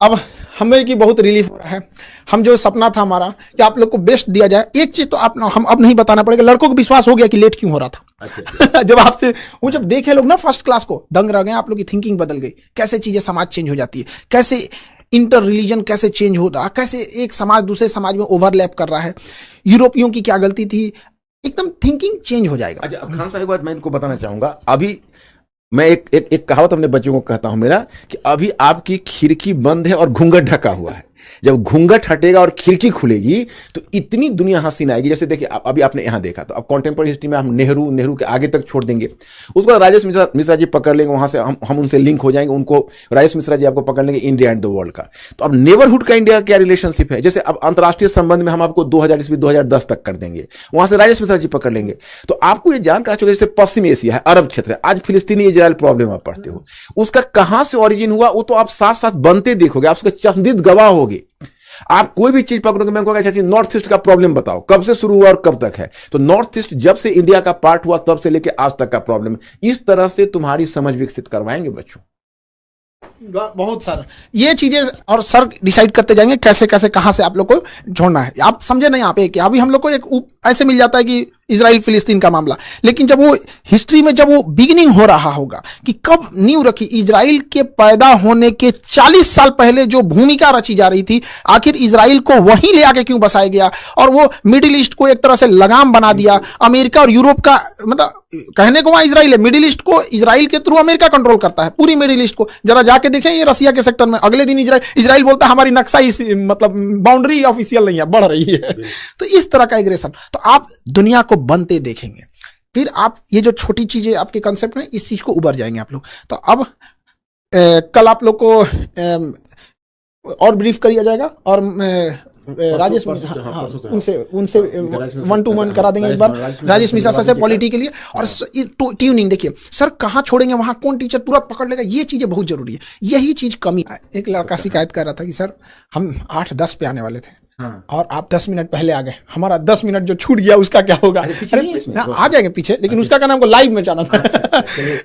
अब हमें की बहुत रिलीफ हो रहा है। हम जो सपना था हमारा कि आप लोग को बेस्ट दिया जाए, एक चीज तो आप हम अब नहीं बताना पड़ेगा, लड़कों को विश्वास हो गया कि लेट क्यों हो रहा था। अच्छा। जब आपसे वो जब देखे लोग ना फर्स्ट क्लास को, दंग रह गए, आप लोग की थिंकिंग बदल गई, कैसे चीजें समाज चेंज हो जाती है, कैसे इंटर रिलीजन कैसे चेंज हो रहा, कैसे एक समाज दूसरे समाज में ओवरलैप कर रहा है, यूरोपियों की क्या गलती थी, एकदम थिंकिंग चेंज हो जाएगा। अच्छा खान साहब, एक बात मैं इनको बताना चाहूंगा। अभी मैं एक कहावत अपने बच्चों को कहता हूं मेरा, कि अभी आपकी खिड़की बंद है और घूंघट ढका हुआ है। जब घूंघट हटेगा और खिड़की खुलेगी तो इतनी दुनिया हसीन आएगी। जैसे देखिए, अभी आपने यहां देखा, तो अब कॉन्टेम्पररी हिस्ट्री में हम नेहरू के आगे तक छोड़ देंगे। उसके बाद राजेश मिश्रा जी पकड़ लेंगे, वहां से हम उनसे लिंक हो जाएंगे। उनको राजेश मिश्रा जी आपको पकड़ लेंगे इंडिया एंड द वर्ल्ड का। तो अब नेबरहुड का इंडिया का क्या रिलेशनशिप है। जैसे अब अंतर्राष्ट्रीय संबंध में हम आपको 2000 ईस्वी 2010 तक कर देंगे, वहां से राजेश मिश्रा जी पकड़ लेंगे। तो आपको ये जानकर चाहिए, जैसे पश्चिम एशिया है, अरब क्षेत्र है, आज फिलिस्तीनी इजराइल प्रॉब्लम आप पढ़ते हो, उसका कहां से ओरिजिन हुआ वो तो आप साथ साथ बनते देखोगे, आप उसके चंदित गवाह होगे। आप कोई भी चीज पकड़ोगे, मैं कहूंगा नॉर्थ ईस्ट का प्रॉब्लम बताओ, कब से शुरू हुआ और कब तक है। तो नॉर्थ ईस्ट जब से इंडिया का पार्ट हुआ तब से लेकर आज तक का प्रॉब्लम है। इस तरह से तुम्हारी समझ विकसित करवाएंगे बच्चों। बहुत सारा ये चीजें, और सर डिसाइड करते जाएंगे कैसे कैसे कहां से आप लोग को छोड़ना है। आप समझे नहीं यहाँ पे कि अभी हम लोग को एक ऐसे मिल जाता है कि इजराइल फिलिस्तीन का मामला, लेकिन जब वो हिस्ट्री में जब वो बिगिनिंग हो रहा होगा कि कब नींव रखी, इजराइल के पैदा होने के 40 साल पहले जो भूमिका रची जा रही थी, आखिर इजराइल को वहीं ले आके क्यों बसाया गया, और वो मिडिल ईस्ट को एक तरह से लगाम बना दिया। अमेरिका और यूरोप का मतलब कहने को वहां इजराइल है, मिडिल ईस्ट को इजराइल के थ्रू अमेरिका कंट्रोल करता है, पूरी मिडिल ईस्ट को। जरा जाके देखें ये रसिया के सेक्टर में, अगले दिन इजराइल बोलता है हमारी नक्शा मतलब बाउंड्री ऑफिशियल नहीं है, बढ़ रही है। तो इस तरह का एग्रेशन तो आप दुनिया को बनते देखेंगे, फिर आप ये जो छोटी चीजें आपके कंसेप्ट में, इस चीज को उबर जाएंगे आप लोग। तो अब कल आप लोग को और ब्रीफ किया जाएगा, और राजेश उनसे 1-to-1 करा देंगे एक बार राजेश मिश्रा सर से पॉलिटी के लिए। और ट्यूनिंग देखिए सर कहाँ छोड़ेंगे, वहां कौन टीचर तुरंत पकड़ लेगा, ये चीजें बहुत जरूरी है। यही चीज कमी। एक लड़का शिकायत कर रहा था कि सर हम 8-10 पे आने वाले थे, और आप 10 मिनट पहले आ गए, हमारा 10 मिनट जो छूट गया उसका क्या होगा। आ जाएंगे पीछे, लेकिन उसका क्या नाम को लाइव में जाना था।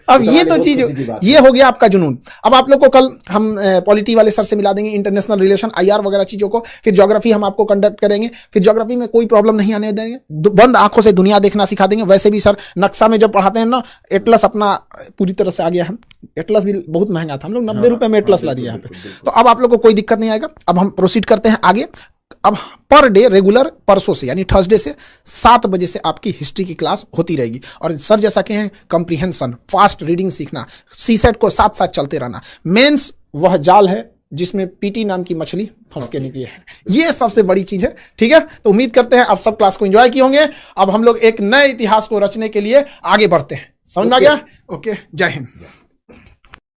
अब ये तो चीज ये हो गया आपका जुनून। अब आप लोग को कल हम पॉलिटी वाले सर से मिला देंगे, इंटरनेशनल रिलेशन, IR वगैरह चीजों को। फिर ज्योग्राफी हम आपको कंडक्ट करेंगे, फिर ज्योग्राफी में कोई प्रॉब्लम नहीं आने देंगे, बंद आंखों से दुनिया देखना सिखा देंगे। वैसे भी सर नक्शा में जब पढ़ाते हैं ना, एटलस अपना पूरी तरह से आ गया है। एटलस भी बहुत महंगा था, हम लोग 90 रुपए में एटलस ला दिया यहाँ पे। तो अब आप लोग को कोई दिक्कत नहीं आएगा। अब हम प्रोसीड करते हैं आगे। अब पर डे रेगुलर परसों से यानी थर्सडे से 7 बजे से आपकी हिस्ट्री की क्लास होती रहेगी। और सर जैसा कि हैं कंप्रीहेंशन, फास्ट रीडिंग सीखना, सीसेट को साथ साथ चलते रहना। मेंस वह जाल है जिसमें पीटी नाम की मछली फंस के निकली है, ये सबसे बड़ी चीज है। ठीक है, तो उम्मीद करते हैं आप सब क्लास को एंजॉय किए होंगे। अब हम लोग एक नए इतिहास को रचने के लिए आगे बढ़ते हैं। समझ में आ गया? ओके, जय हिंद।